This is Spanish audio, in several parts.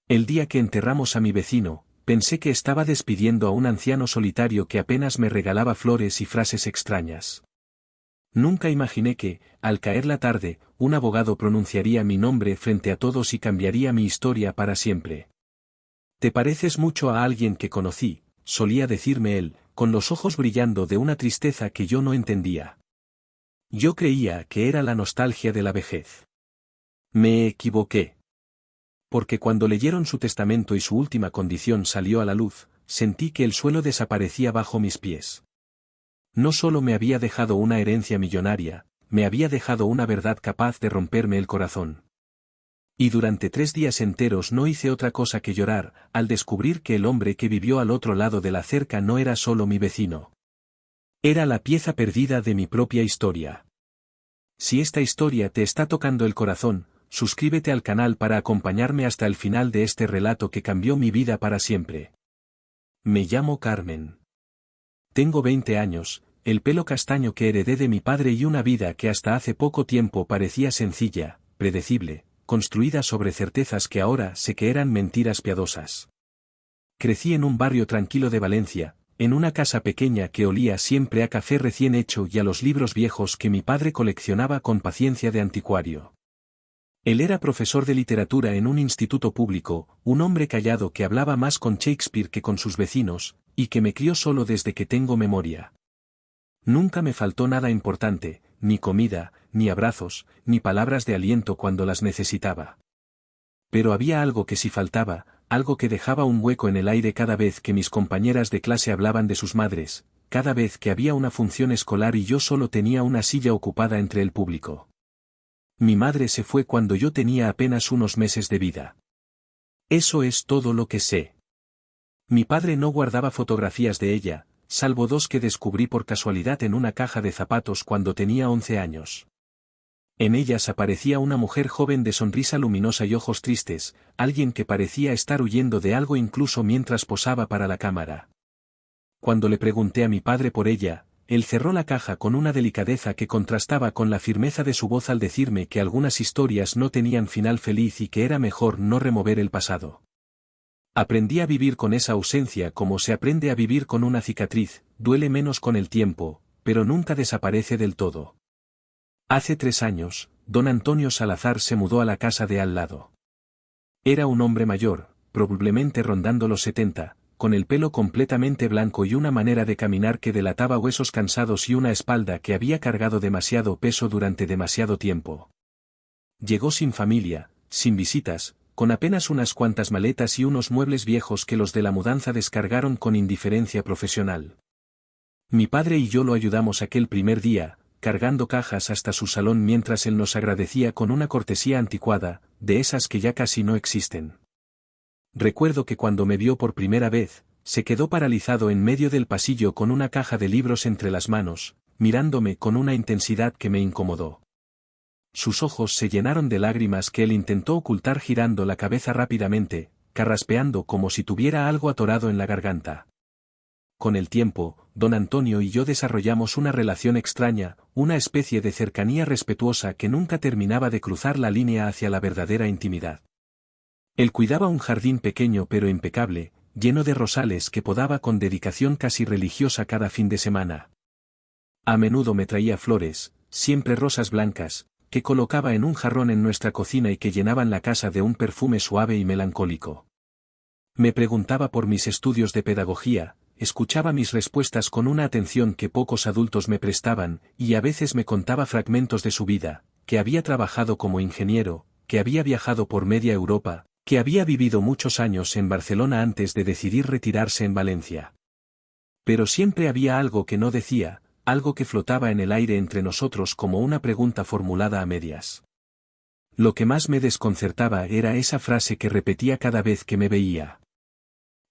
El día que enterramos a mi vecino, pensé que estaba despidiendo a un anciano solitario que apenas me regalaba flores y frases extrañas. Nunca imaginé que, al caer la tarde, un abogado pronunciaría mi nombre frente a todos y cambiaría mi historia para siempre. «Te pareces mucho a alguien que conocí», solía decirme él, con los ojos brillando de una tristeza que yo no entendía. Yo creía que era la nostalgia de la vejez. Me equivoqué. Porque cuando leyeron su testamento y su última condición salió a la luz, sentí que el suelo desaparecía bajo mis pies. No solo me había dejado una herencia millonaria, me había dejado una verdad capaz de romperme el corazón. Y durante 3 días enteros no hice otra cosa que llorar, al descubrir que el hombre que vivió al otro lado de la cerca no era solo mi vecino. Era la pieza perdida de mi propia historia. Si esta historia te está tocando el corazón, suscríbete al canal para acompañarme hasta el final de este relato que cambió mi vida para siempre. Me llamo Carmen. Tengo 20 años, el pelo castaño que heredé de mi padre y una vida que hasta hace poco tiempo parecía sencilla, predecible, construida sobre certezas que ahora sé que eran mentiras piadosas. Crecí en un barrio tranquilo de Valencia, en una casa pequeña que olía siempre a café recién hecho y a los libros viejos que mi padre coleccionaba con paciencia de anticuario. Él era profesor de literatura en un instituto público, un hombre callado que hablaba más con Shakespeare que con sus vecinos, y que me crió solo desde que tengo memoria. Nunca me faltó nada importante, ni comida, ni abrazos, ni palabras de aliento cuando las necesitaba. Pero había algo que sí faltaba, algo que dejaba un hueco en el aire cada vez que mis compañeras de clase hablaban de sus madres, cada vez que había una función escolar y yo solo tenía una silla ocupada entre el público. Mi madre se fue cuando yo tenía apenas unos meses de vida. Eso es todo lo que sé. Mi padre no guardaba fotografías de ella, salvo 2 que descubrí por casualidad en una caja de zapatos cuando tenía 11 años. En ellas aparecía una mujer joven de sonrisa luminosa y ojos tristes, alguien que parecía estar huyendo de algo incluso mientras posaba para la cámara. Cuando le pregunté a mi padre por ella, él cerró la caja con una delicadeza que contrastaba con la firmeza de su voz al decirme que algunas historias no tenían final feliz y que era mejor no remover el pasado. Aprendí a vivir con esa ausencia como se aprende a vivir con una cicatriz, duele menos con el tiempo, pero nunca desaparece del todo. Hace 3 años, don Antonio Salazar se mudó a la casa de al lado. Era un hombre mayor, probablemente rondando los 70, con el pelo completamente blanco y una manera de caminar que delataba huesos cansados y una espalda que había cargado demasiado peso durante demasiado tiempo. Llegó sin familia, sin visitas, con apenas unas cuantas maletas y unos muebles viejos que los de la mudanza descargaron con indiferencia profesional. Mi padre y yo lo ayudamos aquel primer día, cargando cajas hasta su salón mientras él nos agradecía con una cortesía anticuada, de esas que ya casi no existen. Recuerdo que cuando me vio por primera vez, se quedó paralizado en medio del pasillo con una caja de libros entre las manos, mirándome con una intensidad que me incomodó. Sus ojos se llenaron de lágrimas que él intentó ocultar girando la cabeza rápidamente, carraspeando como si tuviera algo atorado en la garganta. Con el tiempo, don Antonio y yo desarrollamos una relación extraña, una especie de cercanía respetuosa que nunca terminaba de cruzar la línea hacia la verdadera intimidad. Él cuidaba un jardín pequeño pero impecable, lleno de rosales que podaba con dedicación casi religiosa cada fin de semana. A menudo me traía flores, siempre rosas blancas, que colocaba en un jarrón en nuestra cocina y que llenaban la casa de un perfume suave y melancólico. Me preguntaba por mis estudios de pedagogía, escuchaba mis respuestas con una atención que pocos adultos me prestaban, y a veces me contaba fragmentos de su vida, que había trabajado como ingeniero, que había viajado por media Europa, que había vivido muchos años en Barcelona antes de decidir retirarse en Valencia. Pero siempre había algo que no decía, algo que flotaba en el aire entre nosotros como una pregunta formulada a medias. Lo que más me desconcertaba era esa frase que repetía cada vez que me veía.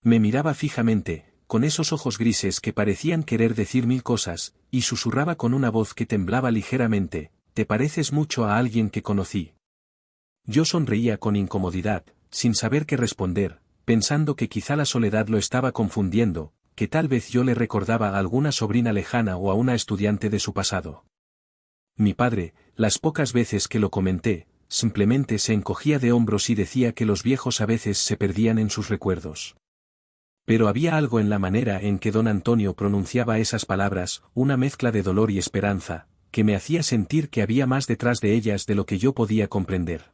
Me miraba fijamente, con esos ojos grises que parecían querer decir 1000 cosas, y susurraba con una voz que temblaba ligeramente, «Te pareces mucho a alguien que conocí». Yo sonreía con incomodidad, sin saber qué responder, pensando que quizá la soledad lo estaba confundiendo, que tal vez yo le recordaba a alguna sobrina lejana o a una estudiante de su pasado. Mi padre, las pocas veces que lo comenté, simplemente se encogía de hombros y decía que los viejos a veces se perdían en sus recuerdos. Pero había algo en la manera en que don Antonio pronunciaba esas palabras, una mezcla de dolor y esperanza, que me hacía sentir que había más detrás de ellas de lo que yo podía comprender.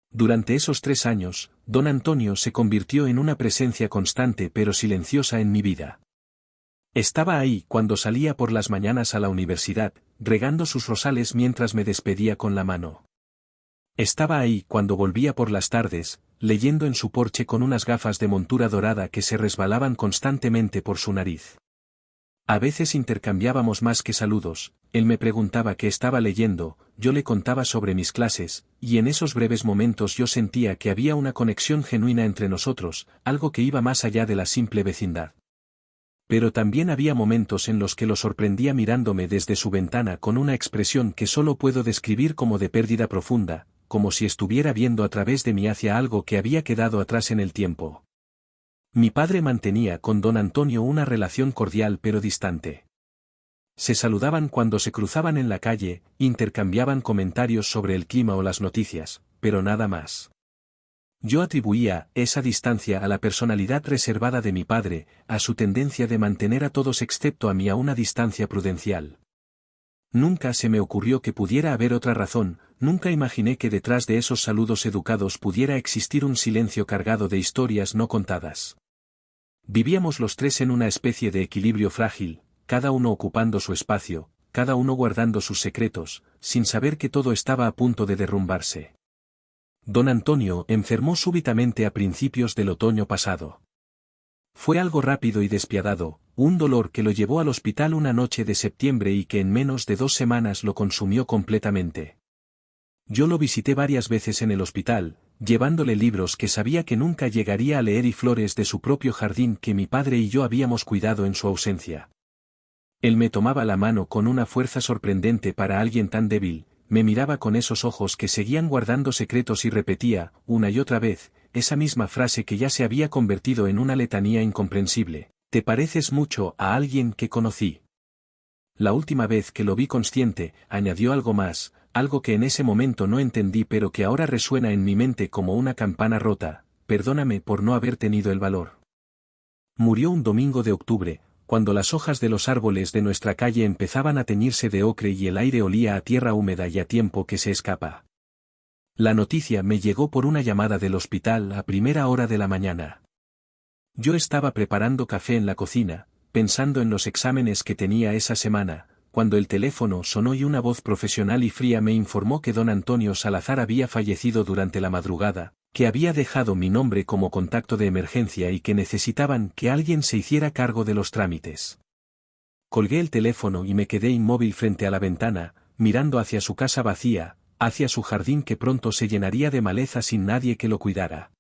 Durante esos 3 años, don Antonio se convirtió en una presencia constante pero silenciosa en mi vida. Estaba ahí cuando salía por las mañanas a la universidad, regando sus rosales mientras me despedía con la mano. Estaba ahí cuando volvía por las tardes, leyendo en su porche con unas gafas de montura dorada que se resbalaban constantemente por su nariz. A veces intercambiábamos más que saludos, él me preguntaba qué estaba leyendo, yo le contaba sobre mis clases, y en esos breves momentos yo sentía que había una conexión genuina entre nosotros, algo que iba más allá de la simple vecindad. Pero también había momentos en los que lo sorprendía mirándome desde su ventana con una expresión que solo puedo describir como de pérdida profunda, como si estuviera viendo a través de mí hacia algo que había quedado atrás en el tiempo. Mi padre mantenía con don Antonio una relación cordial pero distante. Se saludaban cuando se cruzaban en la calle, intercambiaban comentarios sobre el clima o las noticias, pero nada más. Yo atribuía esa distancia a la personalidad reservada de mi padre, a su tendencia de mantener a todos excepto a mí a una distancia prudencial. Nunca se me ocurrió que pudiera haber otra razón, nunca imaginé que detrás de esos saludos educados pudiera existir un silencio cargado de historias no contadas. Vivíamos los tres en una especie de equilibrio frágil, cada uno ocupando su espacio, cada uno guardando sus secretos, sin saber que todo estaba a punto de derrumbarse. Don Antonio enfermó súbitamente a principios del otoño pasado. Fue algo rápido y despiadado, un dolor que lo llevó al hospital una noche de septiembre y que en menos de 2 semanas lo consumió completamente. Yo lo visité varias veces en el hospital, llevándole libros que sabía que nunca llegaría a leer y flores de su propio jardín que mi padre y yo habíamos cuidado en su ausencia. Él me tomaba la mano con una fuerza sorprendente para alguien tan débil, me miraba con esos ojos que seguían guardando secretos y repetía, una y otra vez, esa misma frase que ya se había convertido en una letanía incomprensible: «Te pareces mucho a alguien que conocí». La última vez que lo vi consciente, añadió algo más, algo que en ese momento no entendí pero que ahora resuena en mi mente como una campana rota: «Perdóname por no haber tenido el valor». Murió un domingo de octubre, cuando las hojas de los árboles de nuestra calle empezaban a teñirse de ocre y el aire olía a tierra húmeda y a tiempo que se escapa. La noticia me llegó por una llamada del hospital a primera hora de la mañana. Yo estaba preparando café en la cocina, pensando en los exámenes que tenía esa semana, cuando el teléfono sonó y una voz profesional y fría me informó que don Antonio Salazar había fallecido durante la madrugada, que había dejado mi nombre como contacto de emergencia y que necesitaban que alguien se hiciera cargo de los trámites. Colgué el teléfono y me quedé inmóvil frente a la ventana, mirando hacia su casa vacía, hacia su jardín que pronto se llenaría de maleza sin nadie que lo cuidara.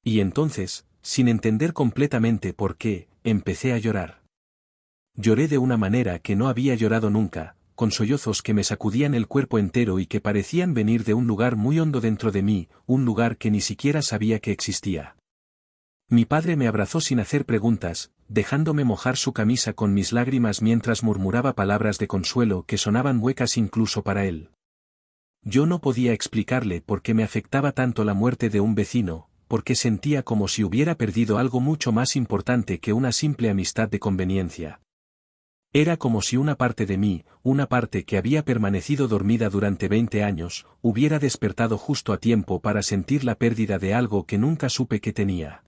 Y entonces, sin entender completamente por qué, empecé a llorar. Lloré de una manera que no había llorado nunca, con sollozos que me sacudían el cuerpo entero y que parecían venir de un lugar muy hondo dentro de mí, un lugar que ni siquiera sabía que existía. Mi padre me abrazó sin hacer preguntas, dejándome mojar su camisa con mis lágrimas mientras murmuraba palabras de consuelo que sonaban huecas incluso para él. Yo no podía explicarle por qué me afectaba tanto la muerte de un vecino, porque sentía como si hubiera perdido algo mucho más importante que una simple amistad de conveniencia. Era como si una parte de mí, una parte que había permanecido dormida durante 20 años, hubiera despertado justo a tiempo para sentir la pérdida de algo que nunca supe que tenía.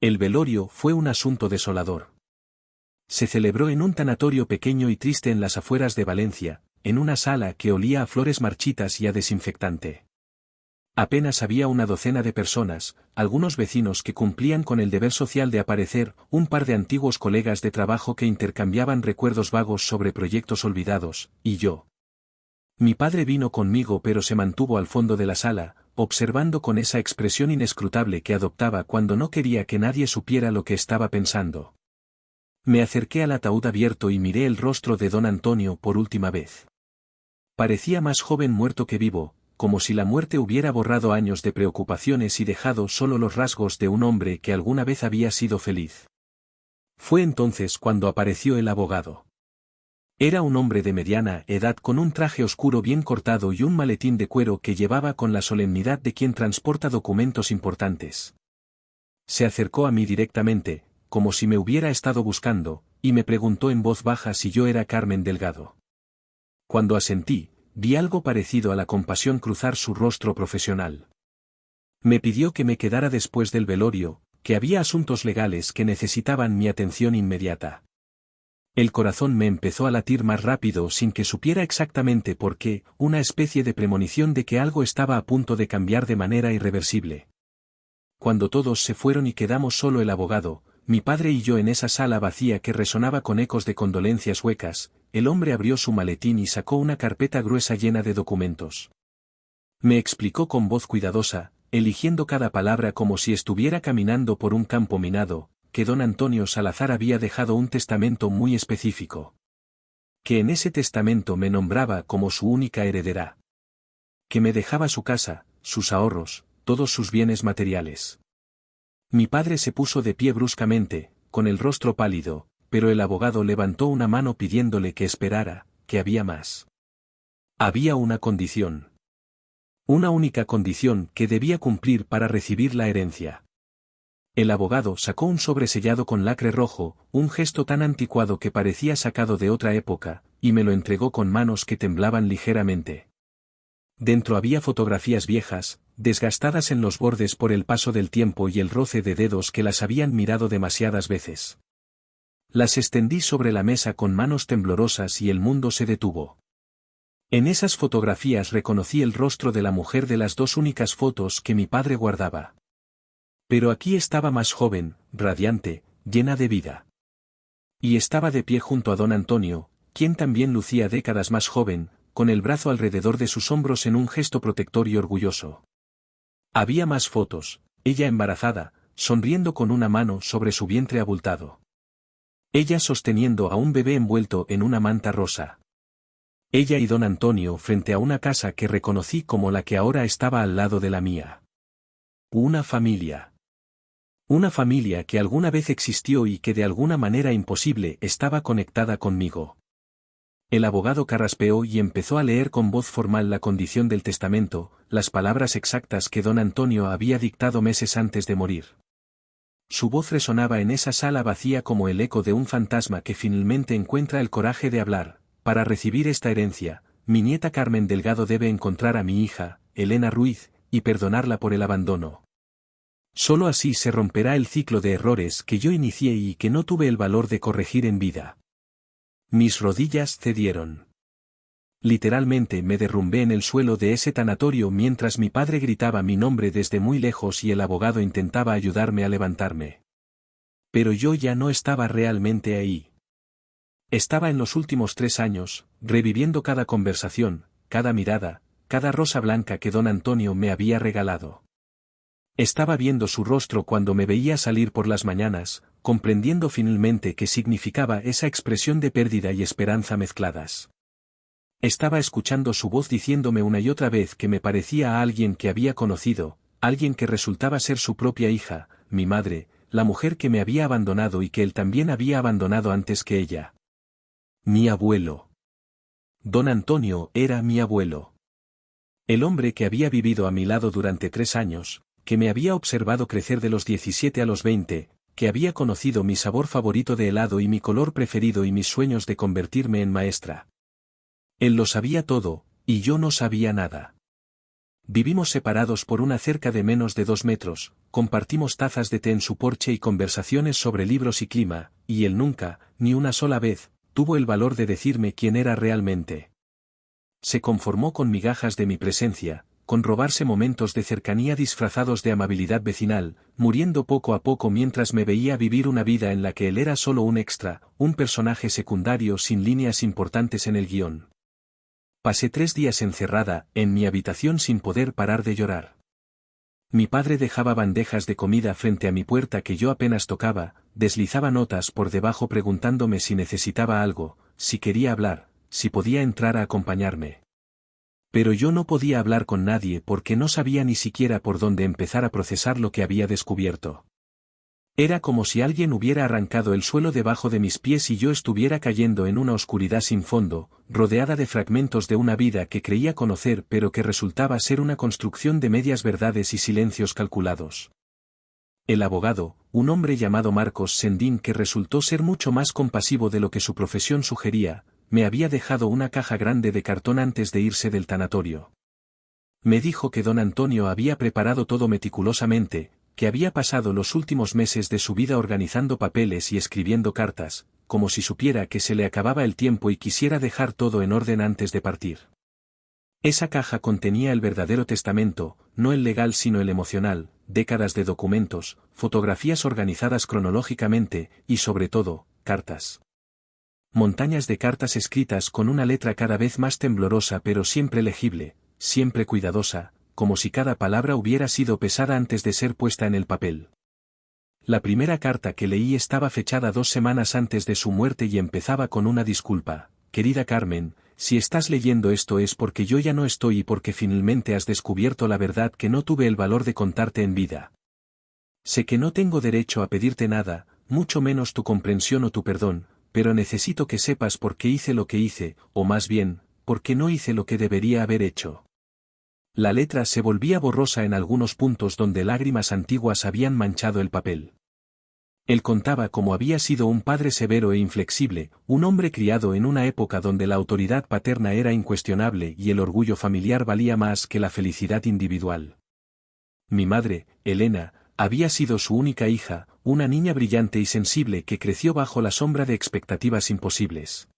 El velorio fue un asunto desolador. Se celebró en un tanatorio pequeño y triste en las afueras de Valencia, en una sala que olía a flores marchitas y a desinfectante. Apenas había una docena de personas, algunos vecinos que cumplían con el deber social de aparecer, un par de antiguos colegas de trabajo que intercambiaban recuerdos vagos sobre proyectos olvidados, y yo. Mi padre vino conmigo pero se mantuvo al fondo de la sala, observando con esa expresión inescrutable que adoptaba cuando no quería que nadie supiera lo que estaba pensando. Me acerqué al ataúd abierto y miré el rostro de don Antonio por última vez. Parecía más joven muerto que vivo, como si la muerte hubiera borrado años de preocupaciones y dejado solo los rasgos de un hombre que alguna vez había sido feliz. Fue entonces cuando apareció el abogado. Era un hombre de mediana edad con un traje oscuro bien cortado y un maletín de cuero que llevaba con la solemnidad de quien transporta documentos importantes. Se acercó a mí directamente, como si me hubiera estado buscando, y me preguntó en voz baja si yo era Carmen Delgado. Cuando asentí, vi algo parecido a la compasión cruzar su rostro profesional. Me pidió que me quedara después del velorio, que había asuntos legales que necesitaban mi atención inmediata. El corazón me empezó a latir más rápido sin que supiera exactamente por qué, una especie de premonición de que algo estaba a punto de cambiar de manera irreversible. Cuando todos se fueron y quedamos solo el abogado, mi padre y yo en esa sala vacía que resonaba con ecos de condolencias huecas, el hombre abrió su maletín y sacó una carpeta gruesa llena de documentos. Me explicó con voz cuidadosa, eligiendo cada palabra como si estuviera caminando por un campo minado, que don Antonio Salazar había dejado un testamento muy específico. Que en ese testamento me nombraba como su única heredera. Que me dejaba su casa, sus ahorros, todos sus bienes materiales. Mi padre se puso de pie bruscamente, con el rostro pálido, pero el abogado levantó una mano pidiéndole que esperara, que había más. Había una condición. Una única condición que debía cumplir para recibir la herencia. El abogado sacó un sobre sellado con lacre rojo, un gesto tan anticuado que parecía sacado de otra época, y me lo entregó con manos que temblaban ligeramente. Dentro había fotografías viejas, desgastadas en los bordes por el paso del tiempo y el roce de dedos que las habían mirado demasiadas veces. Las extendí sobre la mesa con manos temblorosas y el mundo se detuvo. En esas fotografías reconocí el rostro de la mujer de las dos únicas fotos que mi padre guardaba. Pero aquí estaba más joven, radiante, llena de vida. Y estaba de pie junto a don Antonio, quien también lucía décadas más joven, con el brazo alrededor de sus hombros en un gesto protector y orgulloso. Había más fotos, ella embarazada, sonriendo con una mano sobre su vientre abultado. Ella sosteniendo a un bebé envuelto en una manta rosa. Ella y don Antonio frente a una casa que reconocí como la que ahora estaba al lado de la mía. Una familia. Una familia que alguna vez existió y que de alguna manera imposible estaba conectada conmigo. El abogado carraspeó y empezó a leer con voz formal la condición del testamento, las palabras exactas que don Antonio había dictado meses antes de morir. Su voz resonaba en esa sala vacía como el eco de un fantasma que finalmente encuentra el coraje de hablar. Para recibir esta herencia, mi nieta Carmen Delgado debe encontrar a mi hija, Elena Ruiz, y perdonarla por el abandono. Solo así se romperá el ciclo de errores que yo inicié y que no tuve el valor de corregir en vida. Mis rodillas cedieron. Literalmente me derrumbé en el suelo de ese tanatorio mientras mi padre gritaba mi nombre desde muy lejos y el abogado intentaba ayudarme a levantarme. Pero yo ya no estaba realmente ahí. Estaba en los últimos 3 años, reviviendo cada conversación, cada mirada, cada rosa blanca que don Antonio me había regalado. Estaba viendo su rostro cuando me veía salir por las mañanas, comprendiendo finalmente qué significaba esa expresión de pérdida y esperanza mezcladas. Estaba escuchando su voz diciéndome una y otra vez que me parecía a alguien que había conocido, alguien que resultaba ser su propia hija, mi madre, la mujer que me había abandonado y que él también había abandonado antes que ella. Mi abuelo. Don Antonio era mi abuelo. El hombre que había vivido a mi lado durante 3 años, que me había observado crecer de los 17 a los 20, que había conocido mi sabor favorito de helado y mi color preferido y mis sueños de convertirme en maestra. Él lo sabía todo, y yo no sabía nada. Vivimos separados por una cerca de menos de 2 metros, compartimos tazas de té en su porche y conversaciones sobre libros y clima, y él nunca, ni una sola vez, tuvo el valor de decirme quién era realmente. Se conformó con migajas de mi presencia, con robarse momentos de cercanía disfrazados de amabilidad vecinal, muriendo poco a poco mientras me veía vivir una vida en la que él era solo un extra, un personaje secundario sin líneas importantes en el guión. Pasé 3 días encerrada, en mi habitación sin poder parar de llorar. Mi padre dejaba bandejas de comida frente a mi puerta que yo apenas tocaba, deslizaba notas por debajo preguntándome si necesitaba algo, si quería hablar, si podía entrar a acompañarme. Pero yo no podía hablar con nadie porque no sabía ni siquiera por dónde empezar a procesar lo que había descubierto. Era como si alguien hubiera arrancado el suelo debajo de mis pies y yo estuviera cayendo en una oscuridad sin fondo, rodeada de fragmentos de una vida que creía conocer pero que resultaba ser una construcción de medias verdades y silencios calculados. El abogado, un hombre llamado Marcos Sendín que resultó ser mucho más compasivo de lo que su profesión sugería, me había dejado una caja grande de cartón antes de irse del tanatorio. Me dijo que don Antonio había preparado todo meticulosamente, que había pasado los últimos meses de su vida organizando papeles y escribiendo cartas, como si supiera que se le acababa el tiempo y quisiera dejar todo en orden antes de partir. Esa caja contenía el verdadero testamento, no el legal sino el emocional, décadas de documentos, fotografías organizadas cronológicamente, y sobre todo, cartas. Montañas de cartas escritas con una letra cada vez más temblorosa pero siempre legible, siempre cuidadosa, como si cada palabra hubiera sido pesada antes de ser puesta en el papel. La primera carta que leí estaba fechada 2 semanas antes de su muerte y empezaba con una disculpa: querida Carmen, si estás leyendo esto es porque yo ya no estoy y porque finalmente has descubierto la verdad que no tuve el valor de contarte en vida. Sé que no tengo derecho a pedirte nada, mucho menos tu comprensión o tu perdón, pero necesito que sepas por qué hice lo que hice, o más bien, por qué no hice lo que debería haber hecho. La letra se volvía borrosa en algunos puntos donde lágrimas antiguas habían manchado el papel. Él contaba cómo había sido un padre severo e inflexible, un hombre criado en una época donde la autoridad paterna era incuestionable y el orgullo familiar valía más que la felicidad individual. Mi madre, Elena, había sido su única hija, una niña brillante y sensible que creció bajo la sombra de expectativas imposibles.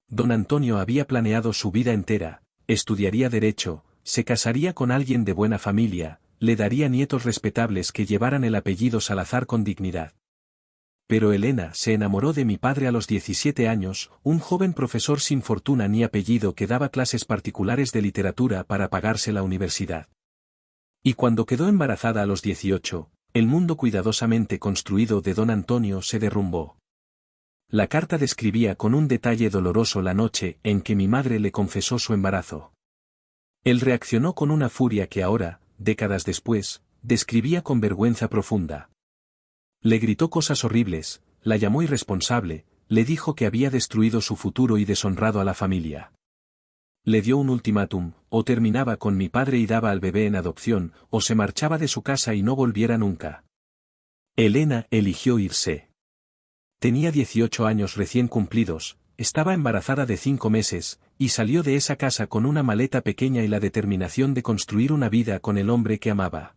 Don Antonio había planeado su vida entera: estudiaría derecho, se casaría con alguien de buena familia, le daría nietos respetables que llevaran el apellido Salazar con dignidad. Pero Elena se enamoró de mi padre a los 17 años, un joven profesor sin fortuna ni apellido que daba clases particulares de literatura para pagarse la universidad. Y cuando quedó embarazada a los 18, el mundo cuidadosamente construido de don Antonio se derrumbó. La carta describía con un detalle doloroso la noche en que mi madre le confesó su embarazo. Él reaccionó con una furia que ahora, décadas después, describía con vergüenza profunda. Le gritó cosas horribles, la llamó irresponsable, le dijo que había destruido su futuro y deshonrado a la familia. Le dio un ultimátum: o terminaba con mi padre y daba al bebé en adopción, o se marchaba de su casa y no volviera nunca. Elena eligió irse. Tenía 18 años recién cumplidos, estaba embarazada de 5 meses, y salió de esa casa con una maleta pequeña y la determinación de construir una vida con el hombre que amaba.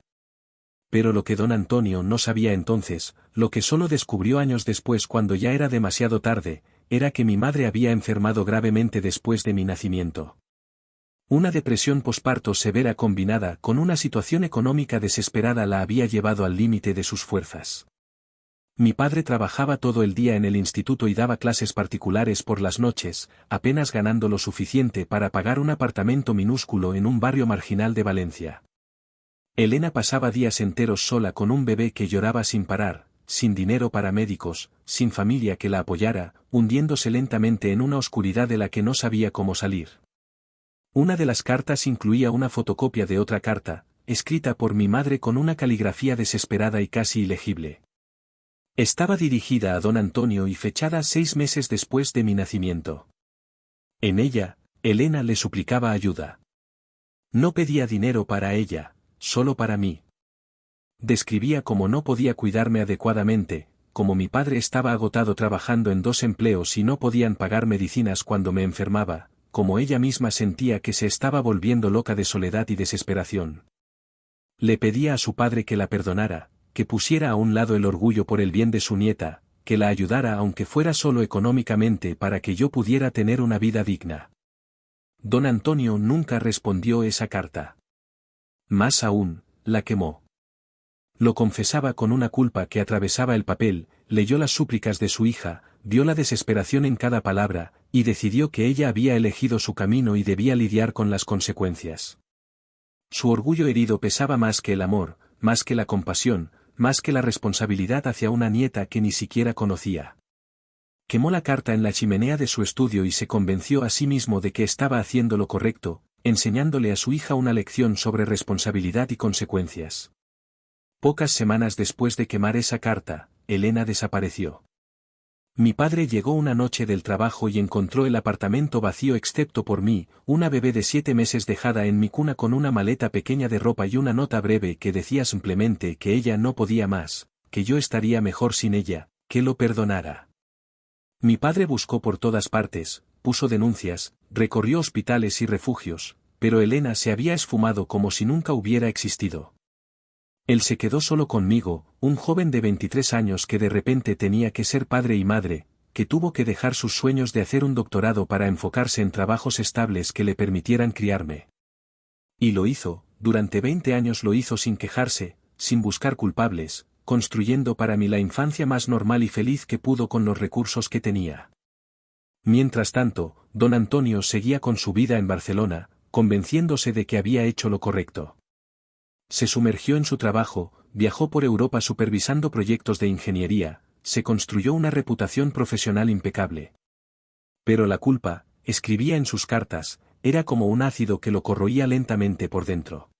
Pero lo que don Antonio no sabía entonces, lo que solo descubrió años después cuando ya era demasiado tarde, era que mi madre había enfermado gravemente después de mi nacimiento. Una depresión posparto severa combinada con una situación económica desesperada la había llevado al límite de sus fuerzas. Mi padre trabajaba todo el día en el instituto y daba clases particulares por las noches, apenas ganando lo suficiente para pagar un apartamento minúsculo en un barrio marginal de Valencia. Elena pasaba días enteros sola con un bebé que lloraba sin parar, sin dinero para médicos, sin familia que la apoyara, hundiéndose lentamente en una oscuridad de la que no sabía cómo salir. Una de las cartas incluía una fotocopia de otra carta, escrita por mi madre con una caligrafía desesperada y casi ilegible. Estaba dirigida a don Antonio y fechada 6 meses después de mi nacimiento. En ella, Elena le suplicaba ayuda. No pedía dinero para ella, solo para mí. Describía cómo no podía cuidarme adecuadamente, cómo mi padre estaba agotado trabajando en 2 empleos y no podían pagar medicinas cuando me enfermaba, cómo ella misma sentía que se estaba volviendo loca de soledad y desesperación. Le pedía a su padre que la perdonara, que pusiera a un lado el orgullo por el bien de su nieta, que la ayudara aunque fuera solo económicamente para que yo pudiera tener una vida digna. Don Antonio nunca respondió esa carta. Más aún, la quemó. Lo confesaba con una culpa que atravesaba el papel, leyó las súplicas de su hija, vio la desesperación en cada palabra, y decidió que ella había elegido su camino y debía lidiar con las consecuencias. Su orgullo herido pesaba más que el amor, más que la compasión, más que la responsabilidad hacia una nieta que ni siquiera conocía. Quemó la carta en la chimenea de su estudio y se convenció a sí mismo de que estaba haciendo lo correcto, enseñándole a su hija una lección sobre responsabilidad y consecuencias. Pocas semanas después de quemar esa carta, Elena desapareció. Mi padre llegó una noche del trabajo y encontró el apartamento vacío excepto por mí, una bebé de 7 meses dejada en mi cuna con una maleta pequeña de ropa y una nota breve que decía simplemente que ella no podía más, que yo estaría mejor sin ella, que lo perdonara. Mi padre buscó por todas partes, puso denuncias, recorrió hospitales y refugios, pero Elena se había esfumado como si nunca hubiera existido. Él se quedó solo conmigo, un joven de 23 años que de repente tenía que ser padre y madre, que tuvo que dejar sus sueños de hacer un doctorado para enfocarse en trabajos estables que le permitieran criarme. Y lo hizo, durante 20 años lo hizo sin quejarse, sin buscar culpables, construyendo para mí la infancia más normal y feliz que pudo con los recursos que tenía. Mientras tanto, don Antonio seguía con su vida en Barcelona, convenciéndose de que había hecho lo correcto. Se sumergió en su trabajo, viajó por Europa supervisando proyectos de ingeniería, se construyó una reputación profesional impecable. Pero la culpa, escribía en sus cartas, era como un ácido que lo corroía lentamente por dentro.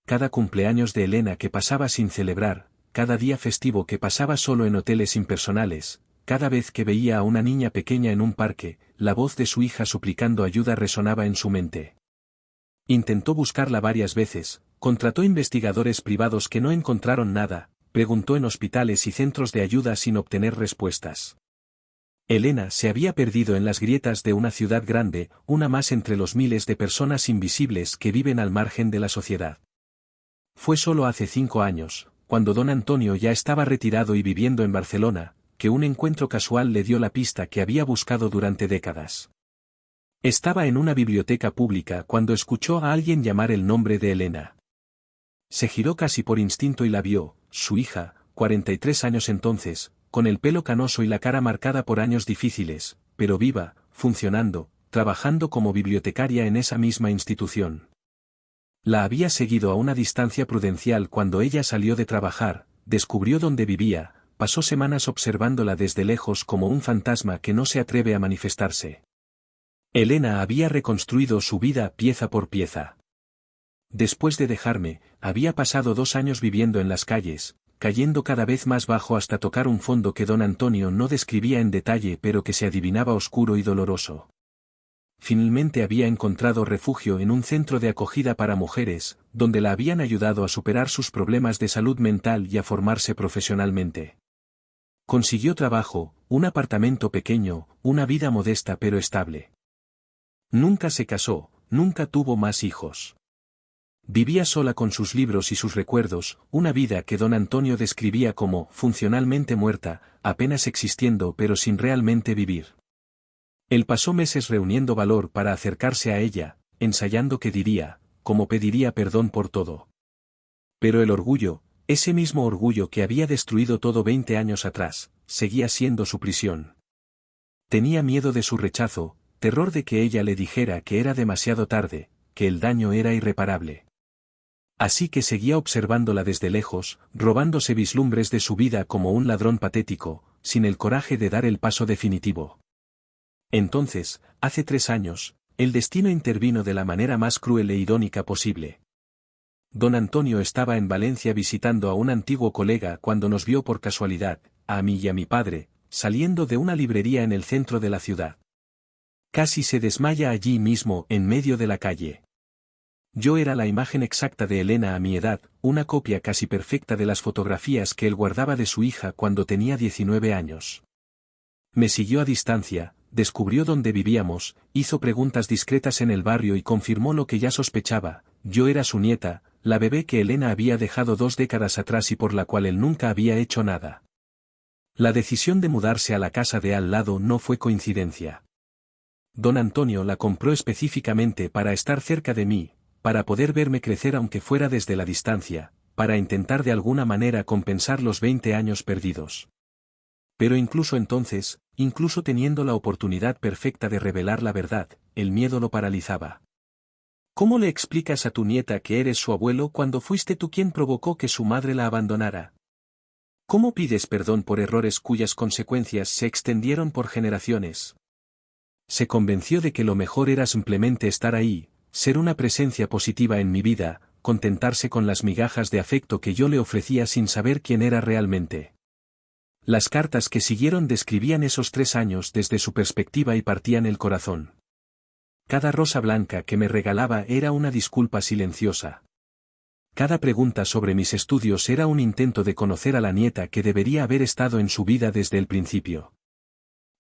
Cada cumpleaños de Elena que pasaba sin celebrar, cada día festivo que pasaba solo en hoteles impersonales, cada vez que veía a una niña pequeña en un parque, la voz de su hija suplicando ayuda resonaba en su mente. Intentó buscarla varias veces, contrató investigadores privados que no encontraron nada, preguntó en hospitales y centros de ayuda sin obtener respuestas. Elena se había perdido en las grietas de una ciudad grande, una más entre los miles de personas invisibles que viven al margen de la sociedad. Fue solo hace 5 años, cuando don Antonio ya estaba retirado y viviendo en Barcelona, que un encuentro casual le dio la pista que había buscado durante décadas. Estaba en una biblioteca pública cuando escuchó a alguien llamar el nombre de Elena. Se giró casi por instinto y la vio, su hija, 43 años entonces, con el pelo canoso y la cara marcada por años difíciles, pero viva, funcionando, trabajando como bibliotecaria en esa misma institución. La había seguido a una distancia prudencial cuando ella salió de trabajar, descubrió dónde vivía, pasó semanas observándola desde lejos como un fantasma que no se atreve a manifestarse. Elena había reconstruido su vida pieza por pieza. Después de dejarme, había pasado 2 años viviendo en las calles, cayendo cada vez más bajo hasta tocar un fondo que don Antonio no describía en detalle pero que se adivinaba oscuro y doloroso. Finalmente había encontrado refugio en un centro de acogida para mujeres, donde la habían ayudado a superar sus problemas de salud mental y a formarse profesionalmente. Consiguió trabajo, un apartamento pequeño, una vida modesta pero estable. Nunca se casó, nunca tuvo más hijos. Vivía sola con sus libros y sus recuerdos, una vida que don Antonio describía como funcionalmente muerta, apenas existiendo pero sin realmente vivir. Él pasó meses reuniendo valor para acercarse a ella, ensayando qué diría, cómo pediría perdón por todo. Pero el orgullo, ese mismo orgullo que había destruido todo 20 años atrás, seguía siendo su prisión. Tenía miedo de su rechazo, terror de que ella le dijera que era demasiado tarde, que el daño era irreparable. Así que seguía observándola desde lejos, robándose vislumbres de su vida como un ladrón patético, sin el coraje de dar el paso definitivo. Entonces, hace 3 años, el destino intervino de la manera más cruel e irónica posible. Don Antonio estaba en Valencia visitando a un antiguo colega cuando nos vio por casualidad, a mí y a mi padre, saliendo de una librería en el centro de la ciudad. Casi se desmaya allí mismo, en medio de la calle. Yo era la imagen exacta de Elena a mi edad, una copia casi perfecta de las fotografías que él guardaba de su hija cuando tenía 19 años. Me siguió a distancia, descubrió dónde vivíamos, hizo preguntas discretas en el barrio y confirmó lo que ya sospechaba: yo era su nieta, la bebé que Elena había dejado 2 décadas atrás y por la cual él nunca había hecho nada. La decisión de mudarse a la casa de al lado no fue coincidencia. Don Antonio la compró específicamente para estar cerca de mí, para poder verme crecer aunque fuera desde la distancia, para intentar de alguna manera compensar los 20 años perdidos. Pero incluso entonces, incluso teniendo la oportunidad perfecta de revelar la verdad, el miedo lo paralizaba. ¿Cómo le explicas a tu nieta que eres su abuelo cuando fuiste tú quien provocó que su madre la abandonara? ¿Cómo pides perdón por errores cuyas consecuencias se extendieron por generaciones? Se convenció de que lo mejor era simplemente estar ahí, ser una presencia positiva en mi vida, contentarse con las migajas de afecto que yo le ofrecía sin saber quién era realmente. Las cartas que siguieron describían esos 3 años desde su perspectiva y partían el corazón. Cada rosa blanca que me regalaba era una disculpa silenciosa. Cada pregunta sobre mis estudios era un intento de conocer a la nieta que debería haber estado en su vida desde el principio.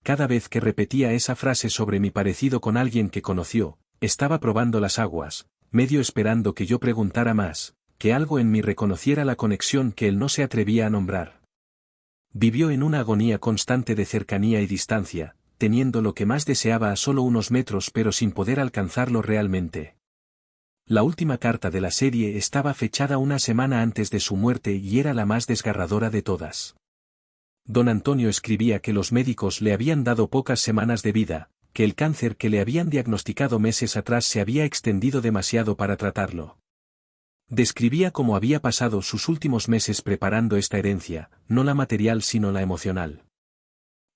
Cada vez que repetía esa frase sobre mi parecido con alguien que conoció, estaba probando las aguas, medio esperando que yo preguntara más, que algo en mí reconociera la conexión que él no se atrevía a nombrar. Vivió en una agonía constante de cercanía y distancia, teniendo lo que más deseaba a solo unos metros pero sin poder alcanzarlo realmente. La última carta de la serie estaba fechada una semana antes de su muerte y era la más desgarradora de todas. Don Antonio escribía que los médicos le habían dado pocas semanas de vida, que el cáncer que le habían diagnosticado meses atrás se había extendido demasiado para tratarlo. Describía cómo había pasado sus últimos meses preparando esta herencia, no la material sino la emocional.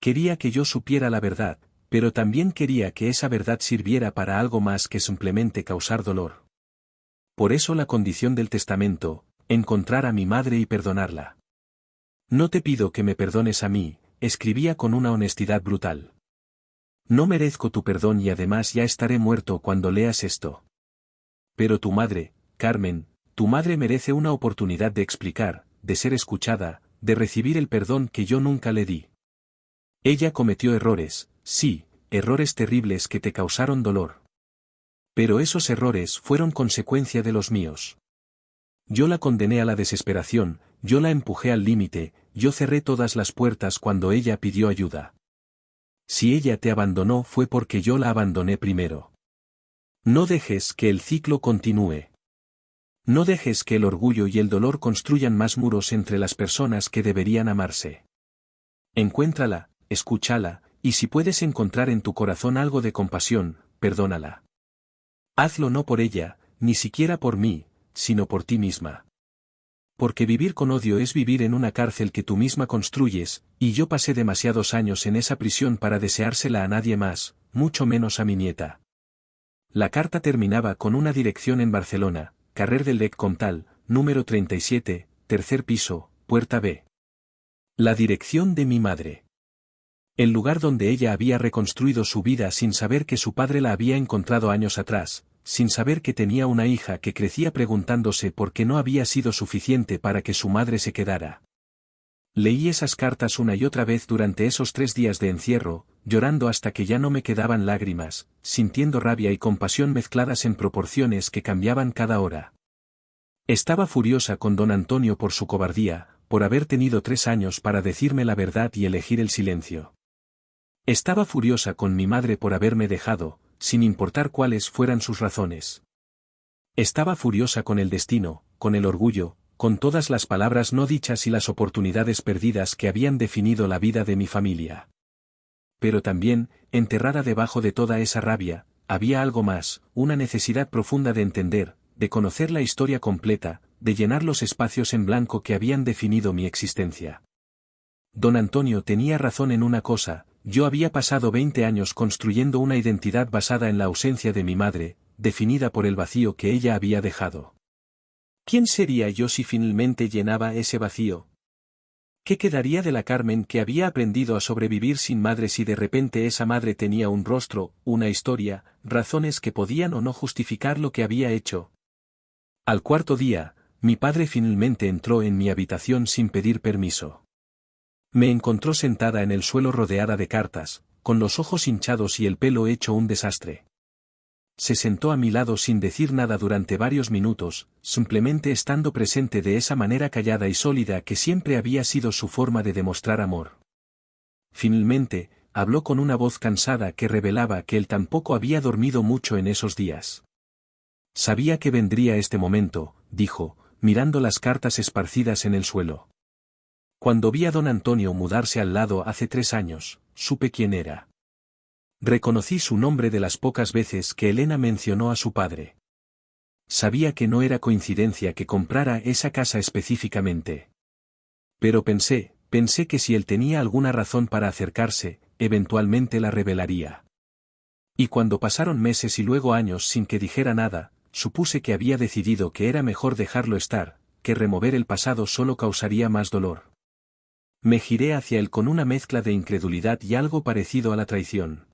Quería que yo supiera la verdad, pero también quería que esa verdad sirviera para algo más que simplemente causar dolor. Por eso la condición del testamento, encontrar a mi madre y perdonarla. No te pido que me perdones a mí, escribía con una honestidad brutal. No merezco tu perdón y además ya estaré muerto cuando leas esto. Pero tu madre, Carmen, tu madre merece una oportunidad de explicar, de ser escuchada, de recibir el perdón que yo nunca le di. Ella cometió errores, sí, errores terribles que te causaron dolor. Pero esos errores fueron consecuencia de los míos. Yo la condené a la desesperación, yo la empujé al límite, yo cerré todas las puertas cuando ella pidió ayuda. Si ella te abandonó fue porque yo la abandoné primero. No dejes que el ciclo continúe. No dejes que el orgullo y el dolor construyan más muros entre las personas que deberían amarse. Encuéntrala, escúchala, y si puedes encontrar en tu corazón algo de compasión, perdónala. Hazlo no por ella, ni siquiera por mí, sino por ti misma. Porque vivir con odio es vivir en una cárcel que tú misma construyes, y yo pasé demasiados años en esa prisión para deseársela a nadie más, mucho menos a mi nieta. La carta terminaba con una dirección en Barcelona, Carrer del Lec Comtal, número 37, tercer piso, puerta B. La dirección de mi madre. El lugar donde ella había reconstruido su vida sin saber que su padre la había encontrado años atrás, sin saber que tenía una hija que crecía preguntándose por qué no había sido suficiente para que su madre se quedara. Leí esas cartas una y otra vez durante esos 3 días de encierro, llorando hasta que ya no me quedaban lágrimas, sintiendo rabia y compasión mezcladas en proporciones que cambiaban cada hora. Estaba furiosa con don Antonio por su cobardía, por haber tenido 3 años para decirme la verdad y elegir el silencio. Estaba furiosa con mi madre por haberme dejado, sin importar cuáles fueran sus razones. Estaba furiosa con el destino, con el orgullo, con todas las palabras no dichas y las oportunidades perdidas que habían definido la vida de mi familia. Pero también, enterrada debajo de toda esa rabia, había algo más, una necesidad profunda de entender, de conocer la historia completa, de llenar los espacios en blanco que habían definido mi existencia. Don Antonio tenía razón en una cosa, yo había pasado 20 años construyendo una identidad basada en la ausencia de mi madre, definida por el vacío que ella había dejado. ¿Quién sería yo si finalmente llenaba ese vacío? ¿Qué quedaría de la Carmen que había aprendido a sobrevivir sin madre si de repente esa madre tenía un rostro, una historia, razones que podían o no justificar lo que había hecho? Al 4.º día, mi padre finalmente entró en mi habitación sin pedir permiso. Me encontró sentada en el suelo rodeada de cartas, con los ojos hinchados y el pelo hecho un desastre. Se sentó a mi lado sin decir nada durante varios minutos, simplemente estando presente de esa manera callada y sólida que siempre había sido su forma de demostrar amor. Finalmente, habló con una voz cansada que revelaba que él tampoco había dormido mucho en esos días. Sabía que vendría este momento, dijo, mirando las cartas esparcidas en el suelo. Cuando vi a don Antonio mudarse al lado hace 3 años, supe quién era. Reconocí su nombre de las pocas veces que Elena mencionó a su padre. Sabía que no era coincidencia que comprara esa casa específicamente. Pero pensé que si él tenía alguna razón para acercarse, eventualmente la revelaría. Y cuando pasaron meses y luego años sin que dijera nada, supuse que había decidido que era mejor dejarlo estar, que remover el pasado solo causaría más dolor. Me giré hacia él con una mezcla de incredulidad y algo parecido a la traición.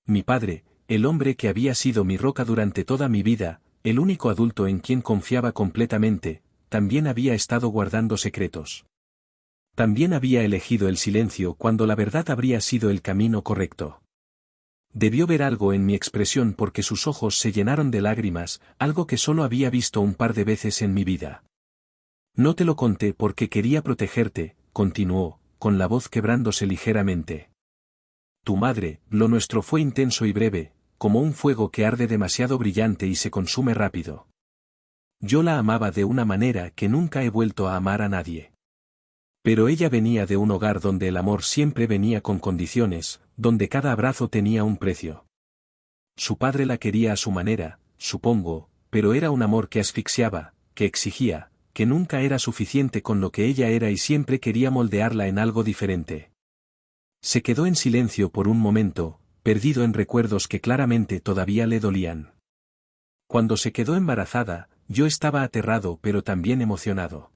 Mi padre, el hombre que había sido mi roca durante toda mi vida, el único adulto en quien confiaba completamente, también había estado guardando secretos. También había elegido el silencio cuando la verdad habría sido el camino correcto. Debió ver algo en mi expresión porque sus ojos se llenaron de lágrimas, algo que solo había visto un par de veces en mi vida. No te lo conté porque quería protegerte, continuó, con la voz quebrándose ligeramente. Tu madre, lo nuestro fue intenso y breve, como un fuego que arde demasiado brillante y se consume rápido. Yo la amaba de una manera que nunca he vuelto a amar a nadie. Pero ella venía de un hogar donde el amor siempre venía con condiciones, donde cada abrazo tenía un precio. Su padre la quería a su manera, supongo, pero era un amor que asfixiaba, que exigía, que nunca era suficiente con lo que ella era y siempre quería moldearla en algo diferente. Se quedó en silencio por un momento, perdido en recuerdos que claramente todavía le dolían. Cuando se quedó embarazada, yo estaba aterrado pero también emocionado.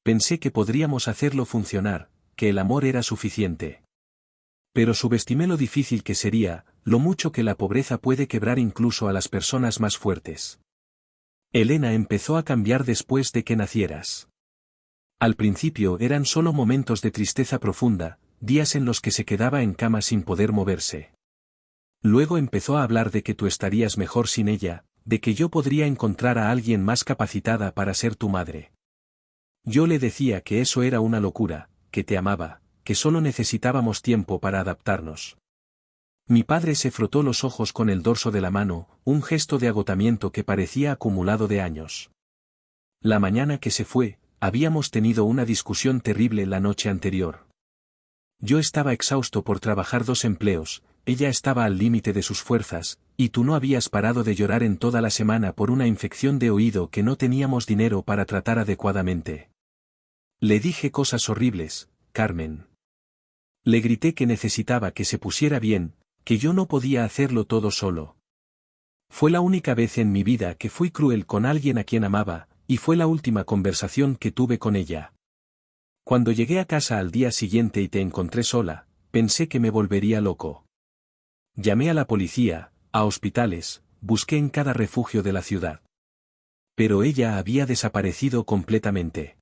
Pensé que podríamos hacerlo funcionar, que el amor era suficiente. Pero subestimé lo difícil que sería, lo mucho que la pobreza puede quebrar incluso a las personas más fuertes. Elena empezó a cambiar después de que nacieras. Al principio eran solo momentos de tristeza profunda, días en los que se quedaba en cama sin poder moverse. Luego empezó a hablar de que tú estarías mejor sin ella, de que yo podría encontrar a alguien más capacitada para ser tu madre. Yo le decía que eso era una locura, que te amaba, que solo necesitábamos tiempo para adaptarnos. Mi padre se frotó los ojos con el dorso de la mano, un gesto de agotamiento que parecía acumulado de años. La mañana que se fue, habíamos tenido una discusión terrible la noche anterior. Yo estaba exhausto por trabajar 2 empleos, ella estaba al límite de sus fuerzas, y tú no habías parado de llorar en toda la semana por una infección de oído que no teníamos dinero para tratar adecuadamente. Le dije cosas horribles, Carmen. Le grité que necesitaba que se pusiera bien, que yo no podía hacerlo todo solo. Fue la única vez en mi vida que fui cruel con alguien a quien amaba, y fue la última conversación que tuve con ella. Cuando llegué a casa al día siguiente y te encontré sola, pensé que me volvería loco. Llamé a la policía, a hospitales, busqué en cada refugio de la ciudad. Pero ella había desaparecido completamente.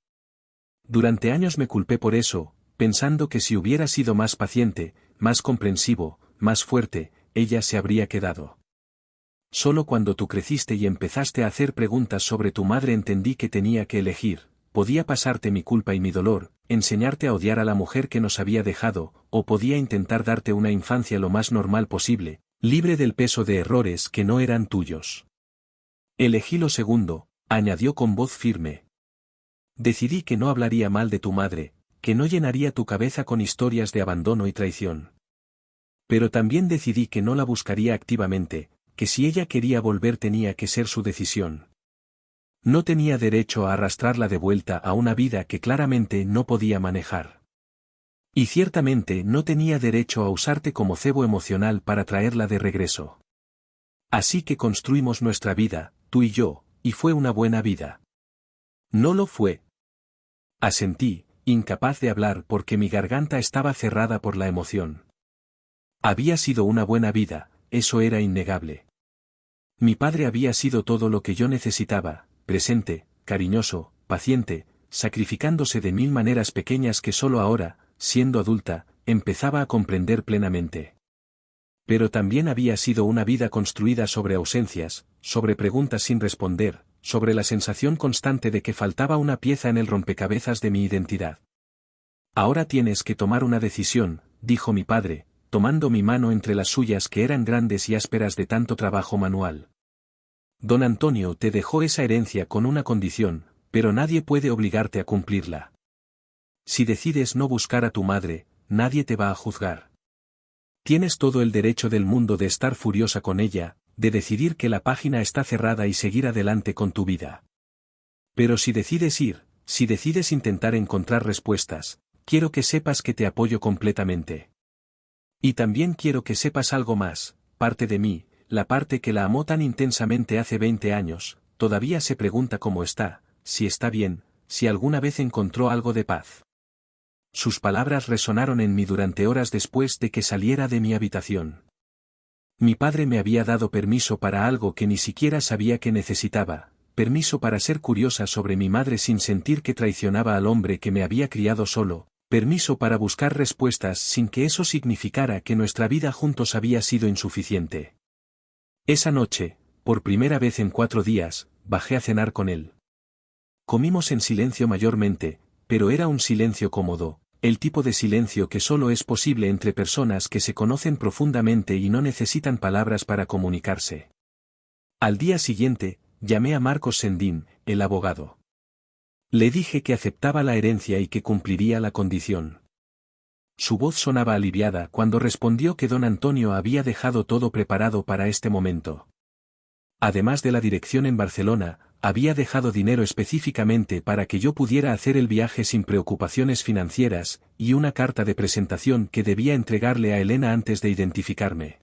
Durante años me culpé por eso, pensando que si hubiera sido más paciente, más comprensivo, más fuerte, ella se habría quedado. Solo cuando tú creciste y empezaste a hacer preguntas sobre tu madre entendí que tenía que elegir, podía pasarte mi culpa y mi dolor, enseñarte a odiar a la mujer que nos había dejado, o podía intentar darte una infancia lo más normal posible, libre del peso de errores que no eran tuyos. Elegí lo segundo, añadió con voz firme. Decidí que no hablaría mal de tu madre, que no llenaría tu cabeza con historias de abandono y traición. Pero también decidí que no la buscaría activamente, que si ella quería volver tenía que ser su decisión. No tenía derecho a arrastrarla de vuelta a una vida que claramente no podía manejar. Y ciertamente no tenía derecho a usarte como cebo emocional para traerla de regreso. Así que construimos nuestra vida, tú y yo, y fue una buena vida. No lo fue. Asentí, incapaz de hablar porque mi garganta estaba cerrada por la emoción. Había sido una buena vida, eso era innegable. Mi padre había sido todo lo que yo necesitaba, presente, cariñoso, paciente, sacrificándose de 1000 maneras pequeñas que solo ahora, siendo adulta, empezaba a comprender plenamente. Pero también había sido una vida construida sobre ausencias, sobre preguntas sin responder, sobre la sensación constante de que faltaba una pieza en el rompecabezas de mi identidad. Ahora tienes que tomar una decisión, dijo mi padre, tomando mi mano entre las suyas que eran grandes y ásperas de tanto trabajo manual. Don Antonio te dejó esa herencia con una condición, pero nadie puede obligarte a cumplirla. Si decides no buscar a tu madre, nadie te va a juzgar. Tienes todo el derecho del mundo de estar furiosa con ella, de decidir que la página está cerrada y seguir adelante con tu vida. Pero si decides ir, si decides intentar encontrar respuestas, quiero que sepas que te apoyo completamente. Y también quiero que sepas algo más, parte de mí, la parte que la amó tan intensamente hace 20 años, todavía se pregunta cómo está, si está bien, si alguna vez encontró algo de paz. Sus palabras resonaron en mí durante horas después de que saliera de mi habitación. Mi padre me había dado permiso para algo que ni siquiera sabía que necesitaba, permiso para ser curiosa sobre mi madre sin sentir que traicionaba al hombre que me había criado solo, permiso para buscar respuestas sin que eso significara que nuestra vida juntos había sido insuficiente. Esa noche, por primera vez en 4 días, bajé a cenar con él. Comimos en silencio mayormente, pero era un silencio cómodo, el tipo de silencio que solo es posible entre personas que se conocen profundamente y no necesitan palabras para comunicarse. Al día siguiente, llamé a Marcos Sendín, el abogado. Le dije que aceptaba la herencia y que cumpliría la condición. Su voz sonaba aliviada cuando respondió que don Antonio había dejado todo preparado para este momento. Además de la dirección en Barcelona, había dejado dinero específicamente para que yo pudiera hacer el viaje sin preocupaciones financieras, y una carta de presentación que debía entregarle a Elena antes de identificarme.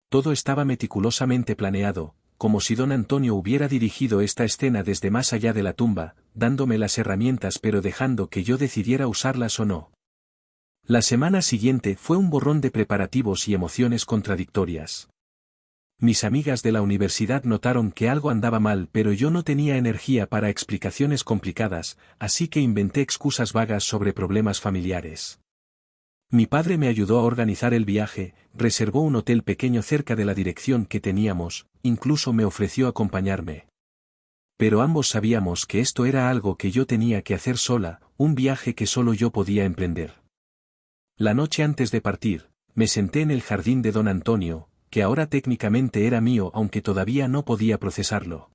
Todo estaba meticulosamente planeado, como si don Antonio hubiera dirigido esta escena desde más allá de la tumba, dándome las herramientas pero dejando que yo decidiera usarlas o no. La semana siguiente fue un borrón de preparativos y emociones contradictorias. Mis amigas de la universidad notaron que algo andaba mal, pero yo no tenía energía para explicaciones complicadas, así que inventé excusas vagas sobre problemas familiares. Mi padre me ayudó a organizar el viaje, reservó un hotel pequeño cerca de la dirección que teníamos, incluso me ofreció acompañarme. Pero ambos sabíamos que esto era algo que yo tenía que hacer sola, un viaje que solo yo podía emprender. La noche antes de partir, me senté en el jardín de don Antonio, que ahora técnicamente era mío aunque todavía no podía procesarlo.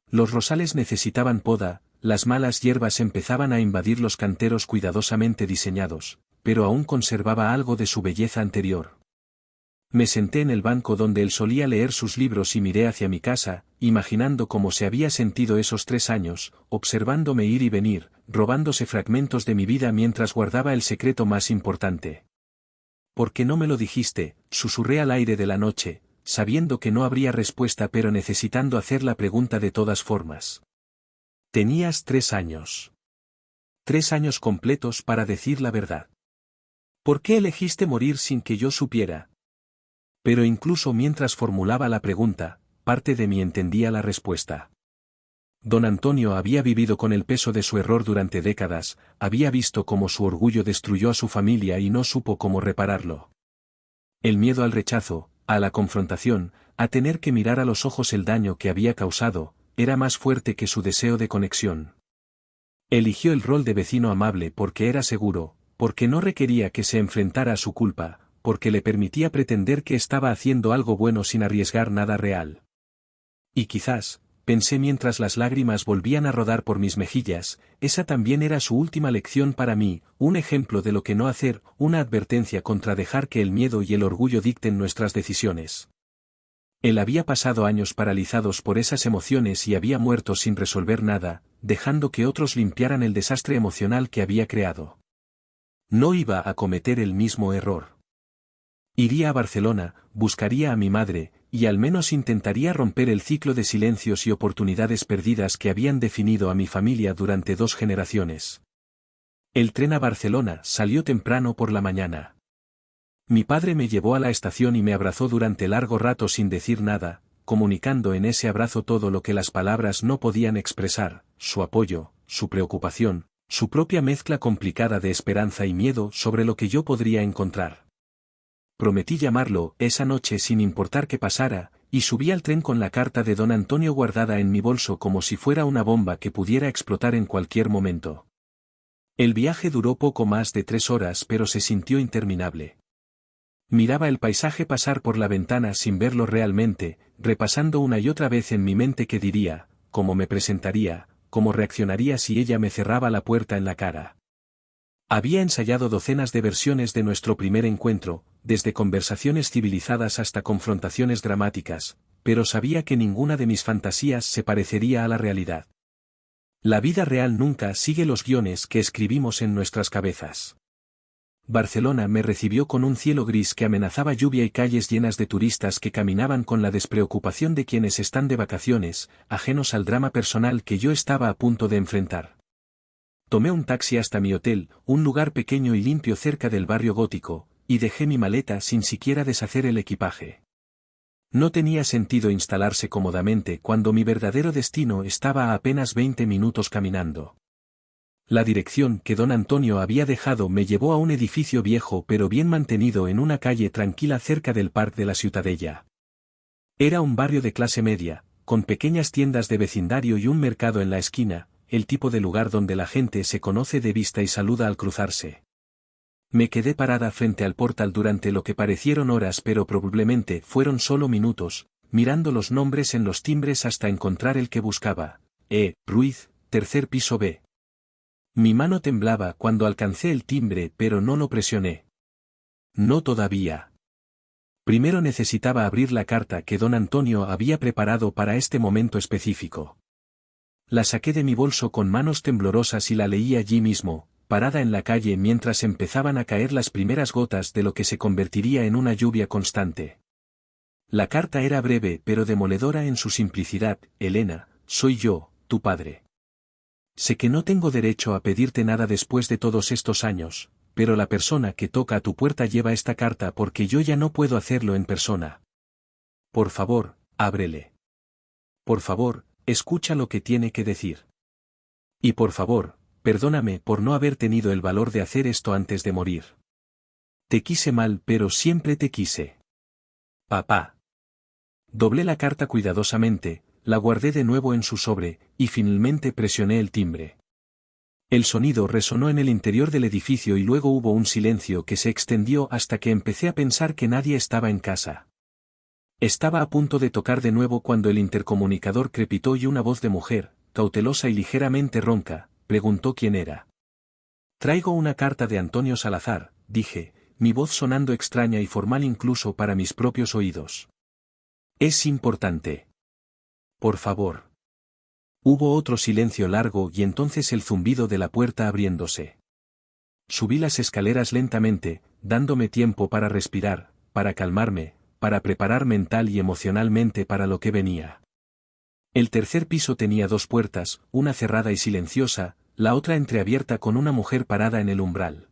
Los rosales necesitaban poda, las malas hierbas empezaban a invadir los canteros cuidadosamente diseñados, pero aún conservaba algo de su belleza anterior. Me senté en el banco donde él solía leer sus libros y miré hacia mi casa, imaginando cómo se había sentido esos 3 años, observándome ir y venir, robándose fragmentos de mi vida mientras guardaba el secreto más importante. ¿Por qué no me lo dijiste?, susurré al aire de la noche, sabiendo que no habría respuesta pero necesitando hacer la pregunta de todas formas. Tenías 3 años. 3 años completos para decir la verdad. ¿Por qué elegiste morir sin que yo supiera? Pero incluso mientras formulaba la pregunta, parte de mí entendía la respuesta. Don Antonio había vivido con el peso de su error durante décadas, había visto cómo su orgullo destruyó a su familia y no supo cómo repararlo. El miedo al rechazo, a la confrontación, a tener que mirar a los ojos el daño que había causado, era más fuerte que su deseo de conexión. Eligió el rol de vecino amable porque era seguro, porque no requería que se enfrentara a su culpa, porque le permitía pretender que estaba haciendo algo bueno sin arriesgar nada real. Y quizás, pensé mientras las lágrimas volvían a rodar por mis mejillas, esa también era su última lección para mí, un ejemplo de lo que no hacer, una advertencia contra dejar que el miedo y el orgullo dicten nuestras decisiones. Él había pasado años paralizados por esas emociones y había muerto sin resolver nada, dejando que otros limpiaran el desastre emocional que había creado. No iba a cometer el mismo error. Iría a Barcelona, buscaría a mi madre, y al menos intentaría romper el ciclo de silencios y oportunidades perdidas que habían definido a mi familia durante 2 generaciones. El tren a Barcelona salió temprano por la mañana. Mi padre me llevó a la estación y me abrazó durante largo rato sin decir nada, comunicando en ese abrazo todo lo que las palabras no podían expresar, su apoyo, su preocupación, su propia mezcla complicada de esperanza y miedo sobre lo que yo podría encontrar. Prometí llamarlo esa noche sin importar qué pasara, y subí al tren con la carta de don Antonio guardada en mi bolso como si fuera una bomba que pudiera explotar en cualquier momento. El viaje duró poco más de 3 horas pero se sintió interminable. Miraba el paisaje pasar por la ventana sin verlo realmente, repasando una y otra vez en mi mente qué diría, cómo me presentaría, cómo reaccionaría si ella me cerraba la puerta en la cara. Había ensayado docenas de versiones de nuestro primer encuentro, desde conversaciones civilizadas hasta confrontaciones dramáticas, pero sabía que ninguna de mis fantasías se parecería a la realidad. La vida real nunca sigue los guiones que escribimos en nuestras cabezas. Barcelona me recibió con un cielo gris que amenazaba lluvia y calles llenas de turistas que caminaban con la despreocupación de quienes están de vacaciones, ajenos al drama personal que yo estaba a punto de enfrentar. Tomé un taxi hasta mi hotel, un lugar pequeño y limpio cerca del barrio gótico, y dejé mi maleta sin siquiera deshacer el equipaje. No tenía sentido instalarse cómodamente cuando mi verdadero destino estaba a apenas 20 minutos caminando. La dirección que don Antonio había dejado me llevó a un edificio viejo pero bien mantenido en una calle tranquila cerca del Parc de la Ciutadella. Era un barrio de clase media, con pequeñas tiendas de vecindario y un mercado en la esquina, el tipo de lugar donde la gente se conoce de vista y saluda al cruzarse. Me quedé parada frente al portal durante lo que parecieron horas pero probablemente fueron solo minutos, mirando los nombres en los timbres hasta encontrar el que buscaba. Ruiz, tercer piso B. Mi mano temblaba cuando alcancé el timbre pero no lo presioné. No todavía. Primero necesitaba abrir la carta que don Antonio había preparado para este momento específico. La saqué de mi bolso con manos temblorosas y la leí allí mismo, parada en la calle mientras empezaban a caer las primeras gotas de lo que se convertiría en una lluvia constante. La carta era breve pero demoledora en su simplicidad. Elena, soy yo, tu padre. Sé que no tengo derecho a pedirte nada después de todos estos años, pero la persona que toca a tu puerta lleva esta carta porque yo ya no puedo hacerlo en persona. Por favor, ábrele. Por favor, escucha lo que tiene que decir. Y por favor, perdóname por no haber tenido el valor de hacer esto antes de morir. Te quise mal pero siempre te quise. Papá. Doblé la carta cuidadosamente, la guardé de nuevo en su sobre, y finalmente presioné el timbre. El sonido resonó en el interior del edificio y luego hubo un silencio que se extendió hasta que empecé a pensar que nadie estaba en casa. Estaba a punto de tocar de nuevo cuando el intercomunicador crepitó y una voz de mujer, cautelosa y ligeramente ronca, preguntó quién era. Traigo una carta de Antonio Salazar, dije, mi voz sonando extraña y formal incluso para mis propios oídos. Es importante. Por favor. Hubo otro silencio largo y entonces el zumbido de la puerta abriéndose. Subí las escaleras lentamente, dándome tiempo para respirar, para calmarme, para preparar mental y emocionalmente para lo que venía. El tercer piso tenía dos puertas, una cerrada y silenciosa, la otra entreabierta con una mujer parada en el umbral.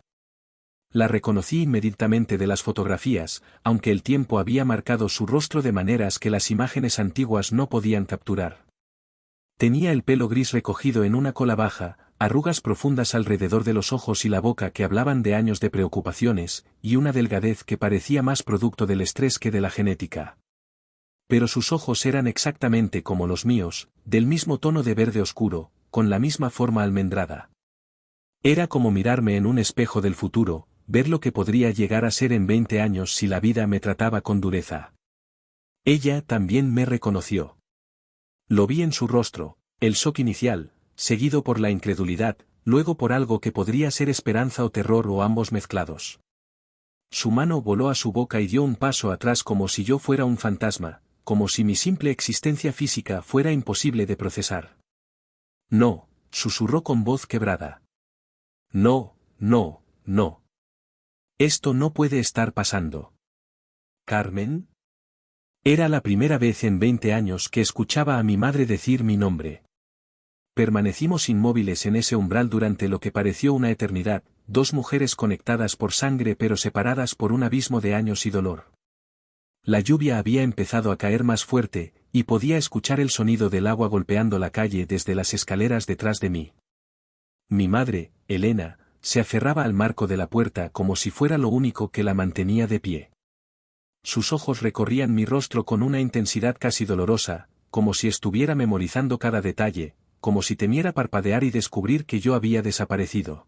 La reconocí inmediatamente de las fotografías, aunque el tiempo había marcado su rostro de maneras que las imágenes antiguas no podían capturar. Tenía el pelo gris recogido en una cola baja, arrugas profundas alrededor de los ojos y la boca que hablaban de años de preocupaciones, y una delgadez que parecía más producto del estrés que de la genética. Pero sus ojos eran exactamente como los míos, del mismo tono de verde oscuro, con la misma forma almendrada. Era como mirarme en un espejo del futuro, ver lo que podría llegar a ser en 20 años si la vida me trataba con dureza. Ella también me reconoció. Lo vi en su rostro, el shock inicial, seguido por la incredulidad, luego por algo que podría ser esperanza o terror o ambos mezclados. Su mano voló a su boca y dio un paso atrás como si yo fuera un fantasma, como si mi simple existencia física fuera imposible de procesar. No, susurró con voz quebrada. No, no, no. Esto no puede estar pasando. ¿Carmen? Era la primera vez en 20 años que escuchaba a mi madre decir mi nombre. Permanecimos inmóviles en ese umbral durante lo que pareció una eternidad, dos mujeres conectadas por sangre pero separadas por un abismo de años y dolor. La lluvia había empezado a caer más fuerte, y podía escuchar el sonido del agua golpeando la calle desde las escaleras detrás de mí. Mi madre, Elena, se aferraba al marco de la puerta como si fuera lo único que la mantenía de pie. Sus ojos recorrían mi rostro con una intensidad casi dolorosa, como si estuviera memorizando cada detalle, como si temiera parpadear y descubrir que yo había desaparecido.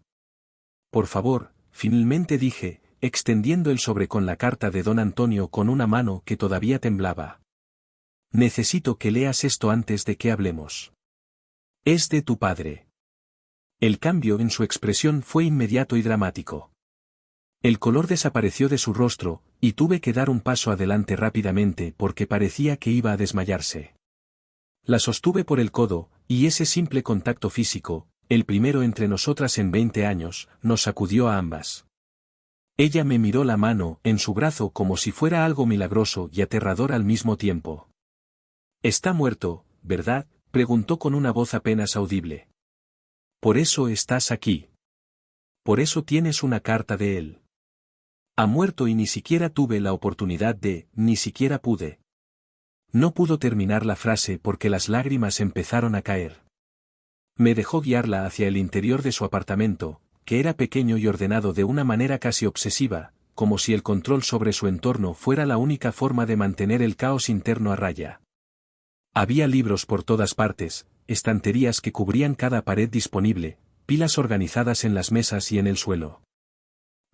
Por favor, finalmente dije, extendiendo el sobre con la carta de don Antonio con una mano que todavía temblaba. Necesito que leas esto antes de que hablemos. Es de tu padre. El cambio en su expresión fue inmediato y dramático. El color desapareció de su rostro, y tuve que dar un paso adelante rápidamente porque parecía que iba a desmayarse. La sostuve por el codo, y ese simple contacto físico, el primero entre nosotras en 20 años, nos sacudió a ambas. Ella me miró la mano en su brazo como si fuera algo milagroso y aterrador al mismo tiempo. «Está muerto, ¿verdad?», preguntó con una voz apenas audible. «Por eso estás aquí. Por eso tienes una carta de él. Ha muerto y ni siquiera tuve la oportunidad ni siquiera pude». No pudo terminar la frase porque las lágrimas empezaron a caer. Me dejó guiarla hacia el interior de su apartamento, que era pequeño y ordenado de una manera casi obsesiva, como si el control sobre su entorno fuera la única forma de mantener el caos interno a raya. Había libros por todas partes, estanterías que cubrían cada pared disponible, pilas organizadas en las mesas y en el suelo.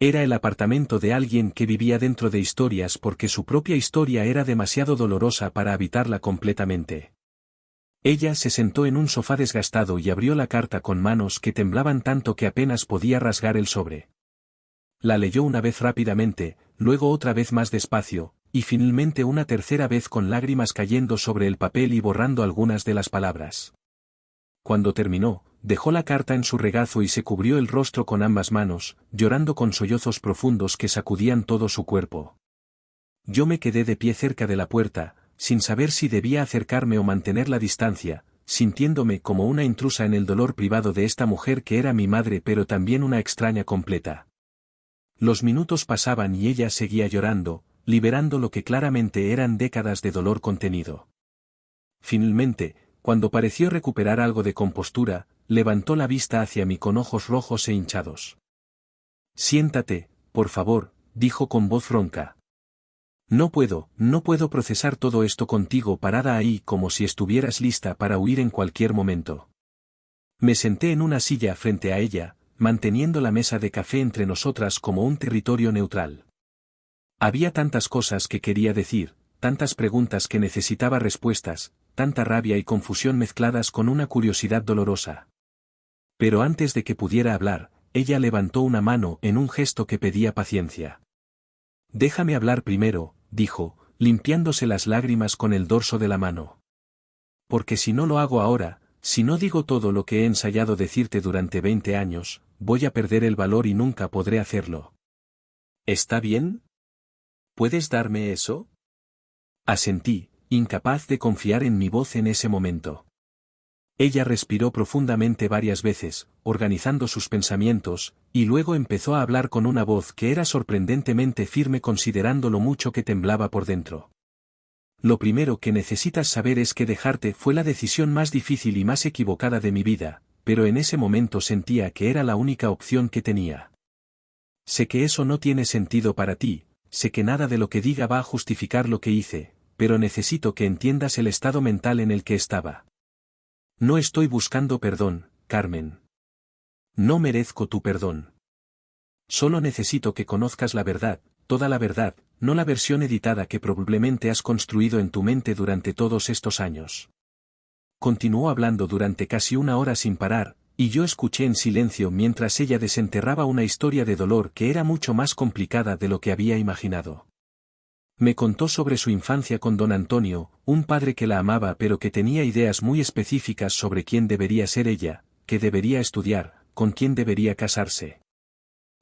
Era el apartamento de alguien que vivía dentro de historias porque su propia historia era demasiado dolorosa para habitarla completamente. Ella se sentó en un sofá desgastado y abrió la carta con manos que temblaban tanto que apenas podía rasgar el sobre. La leyó una vez rápidamente, luego otra vez más despacio, y finalmente una tercera vez con lágrimas cayendo sobre el papel y borrando algunas de las palabras. Cuando terminó, dejó la carta en su regazo y se cubrió el rostro con ambas manos, llorando con sollozos profundos que sacudían todo su cuerpo. Yo me quedé de pie cerca de la puerta, sin saber si debía acercarme o mantener la distancia, sintiéndome como una intrusa en el dolor privado de esta mujer que era mi madre pero también una extraña completa. Los minutos pasaban y ella seguía llorando, liberando lo que claramente eran décadas de dolor contenido. Finalmente, cuando pareció recuperar algo de compostura, levantó la vista hacia mí con ojos rojos e hinchados. «Siéntate, por favor», dijo con voz ronca. No puedo procesar todo esto contigo parada ahí como si estuvieras lista para huir en cualquier momento». Me senté en una silla frente a ella, manteniendo la mesa de café entre nosotras como un territorio neutral. Había tantas cosas que quería decir, tantas preguntas que necesitaba respuestas, tanta rabia y confusión mezcladas con una curiosidad dolorosa. Pero antes de que pudiera hablar, ella levantó una mano en un gesto que pedía paciencia. «Déjame hablar primero», dijo, limpiándose las lágrimas con el dorso de la mano. «Porque si no lo hago ahora, si no digo todo lo que he ensayado decirte durante 20 años, voy a perder el valor y nunca podré hacerlo». «¿Está bien? ¿Puedes darme eso?». Asentí, incapaz de confiar en mi voz en ese momento. Ella respiró profundamente varias veces, organizando sus pensamientos, y luego empezó a hablar con una voz que era sorprendentemente firme considerando lo mucho que temblaba por dentro. «Lo primero que necesitas saber es que dejarte fue la decisión más difícil y más equivocada de mi vida, pero en ese momento sentía que era la única opción que tenía. Sé que eso no tiene sentido para ti, sé que nada de lo que diga va a justificar lo que hice, pero necesito que entiendas el estado mental en el que estaba. No estoy buscando perdón, Carmen. No merezco tu perdón. Solo necesito que conozcas la verdad, toda la verdad, no la versión editada que probablemente has construido en tu mente durante todos estos años». Continuó hablando durante casi una hora sin parar, y yo escuché en silencio mientras ella desenterraba una historia de dolor que era mucho más complicada de lo que había imaginado. Me contó sobre su infancia con don Antonio, un padre que la amaba pero que tenía ideas muy específicas sobre quién debería ser ella, qué debería estudiar, con quién debería casarse.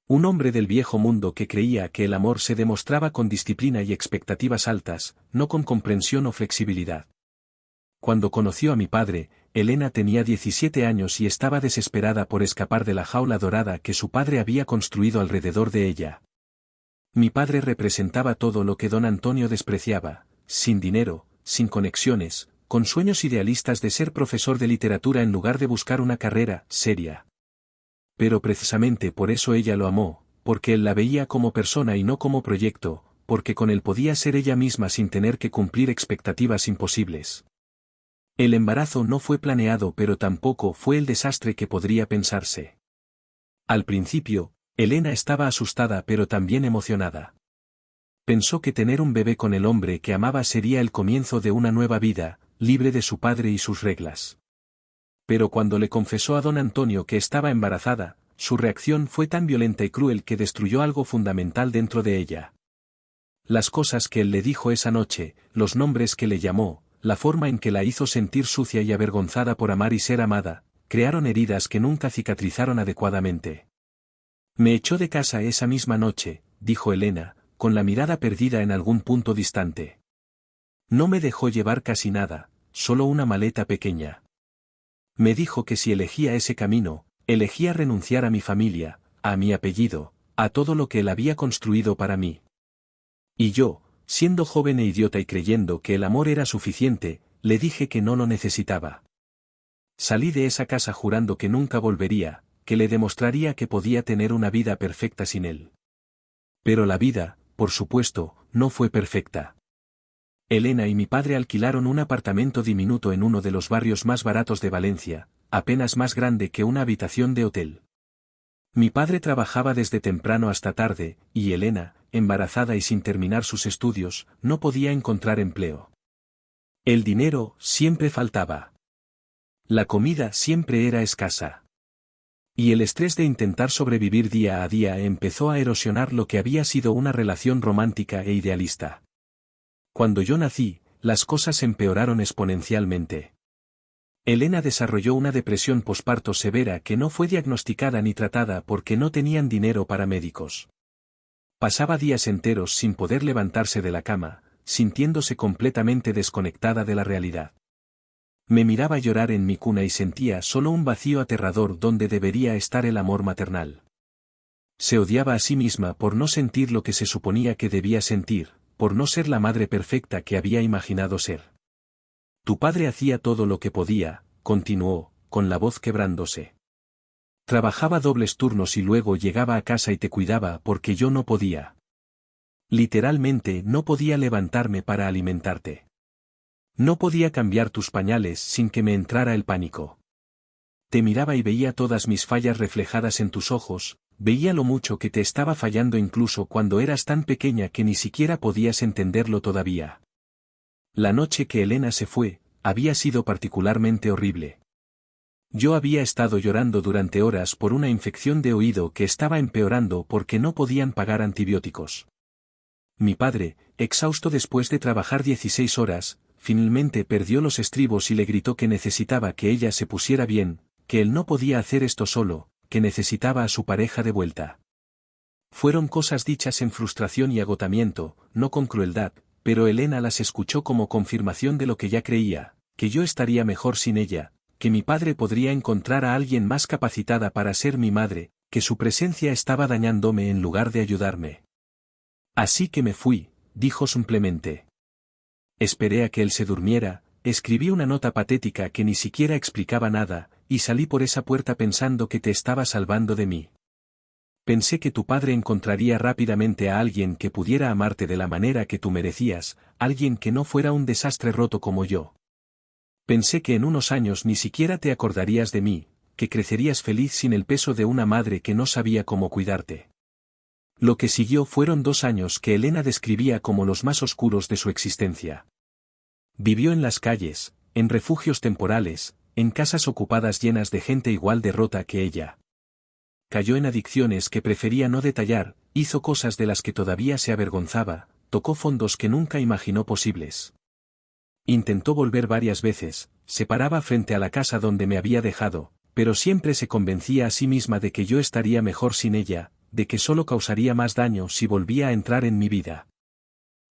Un hombre del viejo mundo que creía que el amor se demostraba con disciplina y expectativas altas, no con comprensión o flexibilidad. Cuando conoció a mi padre, Elena tenía 17 años y estaba desesperada por escapar de la jaula dorada que su padre había construido alrededor de ella. Mi padre representaba todo lo que don Antonio despreciaba, sin dinero, sin conexiones, con sueños idealistas de ser profesor de literatura en lugar de buscar una carrera seria. Pero precisamente por eso ella lo amó, porque él la veía como persona y no como proyecto, porque con él podía ser ella misma sin tener que cumplir expectativas imposibles. El embarazo no fue planeado pero tampoco fue el desastre que podría pensarse. Al principio, Elena estaba asustada pero también emocionada. Pensó que tener un bebé con el hombre que amaba sería el comienzo de una nueva vida, libre de su padre y sus reglas. Pero cuando le confesó a don Antonio que estaba embarazada, su reacción fue tan violenta y cruel que destruyó algo fundamental dentro de ella. Las cosas que él le dijo esa noche, los nombres que le llamó, la forma en que la hizo sentir sucia y avergonzada por amar y ser amada, crearon heridas que nunca cicatrizaron adecuadamente. Me echó de casa esa misma noche, dijo Elena, con la mirada perdida en algún punto distante. No me dejó llevar casi nada, solo una maleta pequeña. Me dijo que si elegía ese camino, elegía renunciar a mi familia, a mi apellido, a todo lo que él había construido para mí. Y yo, siendo joven e idiota y creyendo que el amor era suficiente, le dije que no lo necesitaba. Salí de esa casa jurando que nunca volvería, que le demostraría que podía tener una vida perfecta sin él. Pero la vida, por supuesto, no fue perfecta. Elena y mi padre alquilaron un apartamento diminuto en uno de los barrios más baratos de Valencia, apenas más grande que una habitación de hotel. Mi padre trabajaba desde temprano hasta tarde, y Elena, embarazada y sin terminar sus estudios, no podía encontrar empleo. El dinero siempre faltaba. La comida siempre era escasa. Y el estrés de intentar sobrevivir día a día empezó a erosionar lo que había sido una relación romántica e idealista. Cuando yo nací, las cosas empeoraron exponencialmente. Elena desarrolló una depresión posparto severa que no fue diagnosticada ni tratada porque no tenían dinero para médicos. Pasaba días enteros sin poder levantarse de la cama, sintiéndose completamente desconectada de la realidad. Me miraba llorar en mi cuna y sentía solo un vacío aterrador donde debería estar el amor maternal. Se odiaba a sí misma por no sentir lo que se suponía que debía sentir, por no ser la madre perfecta que había imaginado ser. Tu padre hacía todo lo que podía, continuó, con la voz quebrándose. Trabajaba dobles turnos y luego llegaba a casa y te cuidaba porque yo no podía. Literalmente no podía levantarme para alimentarte. No podía cambiar tus pañales sin que me entrara el pánico. Te miraba y veía todas mis fallas reflejadas en tus ojos, veía lo mucho que te estaba fallando incluso cuando eras tan pequeña que ni siquiera podías entenderlo todavía. La noche que Elena se fue, había sido particularmente horrible. Yo había estado llorando durante horas por una infección de oído que estaba empeorando porque no podían pagar antibióticos. Mi padre, exhausto después de trabajar 16 horas, finalmente perdió los estribos y le gritó que necesitaba que ella se pusiera bien, que él no podía hacer esto solo, que necesitaba a su pareja de vuelta. Fueron cosas dichas en frustración y agotamiento, no con crueldad, pero Elena las escuchó como confirmación de lo que ya creía, que yo estaría mejor sin ella, que mi padre podría encontrar a alguien más capacitada para ser mi madre, que su presencia estaba dañándome en lugar de ayudarme. Así que me fui, dijo simplemente. Esperé a que él se durmiera, escribí una nota patética que ni siquiera explicaba nada, y salí por esa puerta pensando que te estaba salvando de mí. Pensé que tu padre encontraría rápidamente a alguien que pudiera amarte de la manera que tú merecías, alguien que no fuera un desastre roto como yo. Pensé que en unos años ni siquiera te acordarías de mí, que crecerías feliz sin el peso de una madre que no sabía cómo cuidarte. Lo que siguió fueron 2 años que Elena describía como los más oscuros de su existencia. Vivió en las calles, en refugios temporales, en casas ocupadas llenas de gente igual de rota que ella. Cayó en adicciones que prefería no detallar, hizo cosas de las que todavía se avergonzaba, tocó fondos que nunca imaginó posibles. Intentó volver varias veces, se paraba frente a la casa donde me había dejado, pero siempre se convencía a sí misma de que yo estaría mejor sin ella, de que solo causaría más daño si volvía a entrar en mi vida.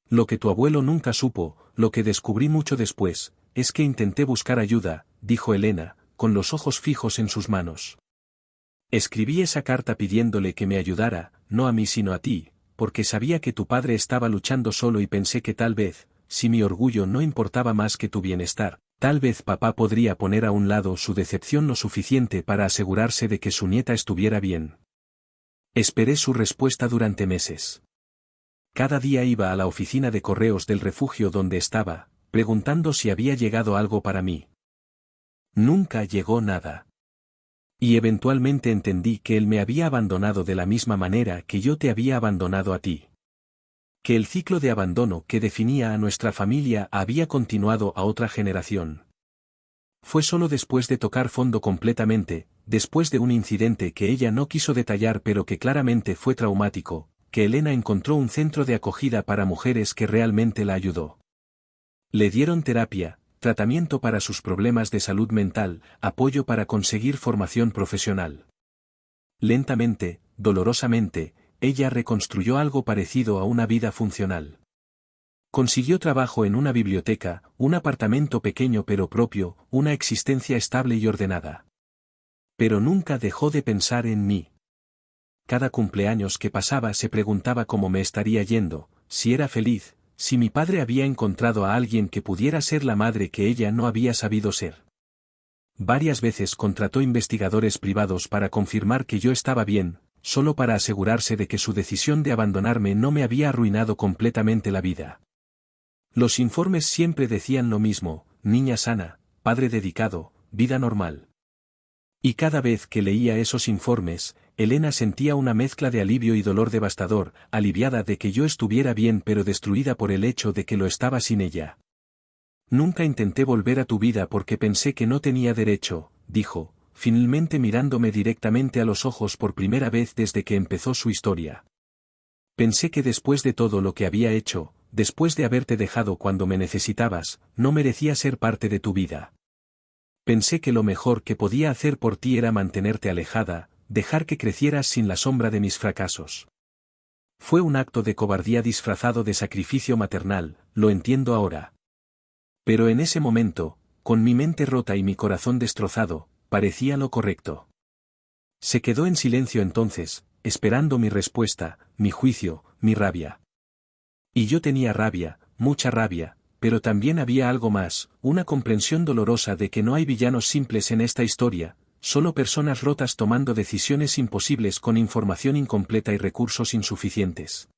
Lo que tu abuelo nunca supo, lo que descubrí mucho después, es que intenté buscar ayuda, dijo Elena, con los ojos fijos en sus manos. Escribí esa carta pidiéndole que me ayudara, no a mí sino a ti, porque sabía que tu padre estaba luchando solo y pensé que tal vez, si mi orgullo no importaba más que tu bienestar, tal vez papá podría poner a un lado su decepción lo suficiente para asegurarse de que su nieta estuviera bien. Esperé su respuesta durante meses. Cada día iba a la oficina de correos del refugio donde estaba, preguntando si había llegado algo para mí. Nunca llegó nada. Y eventualmente entendí que él me había abandonado de la misma manera que yo te había abandonado a ti. Que el ciclo de abandono que definía a nuestra familia había continuado a otra generación. Fue solo después de tocar fondo completamente, después de un incidente que ella no quiso detallar pero que claramente fue traumático, que Elena encontró un centro de acogida para mujeres que realmente la ayudó. Le dieron terapia, tratamiento para sus problemas de salud mental, apoyo para conseguir formación profesional. Lentamente, dolorosamente, ella reconstruyó algo parecido a una vida funcional. Consiguió trabajo en una biblioteca, un apartamento pequeño pero propio, una existencia estable y ordenada. Pero nunca dejó de pensar en mí. Cada cumpleaños que pasaba se preguntaba cómo me estaría yendo, si era feliz, si mi padre había encontrado a alguien que pudiera ser la madre que ella no había sabido ser. Varias veces contrató investigadores privados para confirmar que yo estaba bien, solo para asegurarse de que su decisión de abandonarme no me había arruinado completamente la vida. Los informes siempre decían lo mismo: niña sana, padre dedicado, vida normal. Y cada vez que leía esos informes, Elena sentía una mezcla de alivio y dolor devastador, aliviada de que yo estuviera bien pero destruida por el hecho de que lo estaba sin ella. Nunca intenté volver a tu vida porque pensé que no tenía derecho, dijo, finalmente mirándome directamente a los ojos por primera vez desde que empezó su historia. Pensé que después de todo lo que había hecho, después de haberte dejado cuando me necesitabas, no merecía ser parte de tu vida. Pensé que lo mejor que podía hacer por ti era mantenerte alejada, dejar que crecieras sin la sombra de mis fracasos. Fue un acto de cobardía disfrazado de sacrificio maternal, lo entiendo ahora. Pero en ese momento, con mi mente rota y mi corazón destrozado, parecía lo correcto. Se quedó en silencio entonces, esperando mi respuesta, mi juicio, mi rabia. Y yo tenía rabia, mucha rabia, pero también había algo más, una comprensión dolorosa de que no hay villanos simples en esta historia, solo personas rotas tomando decisiones imposibles con información incompleta y recursos insuficientes.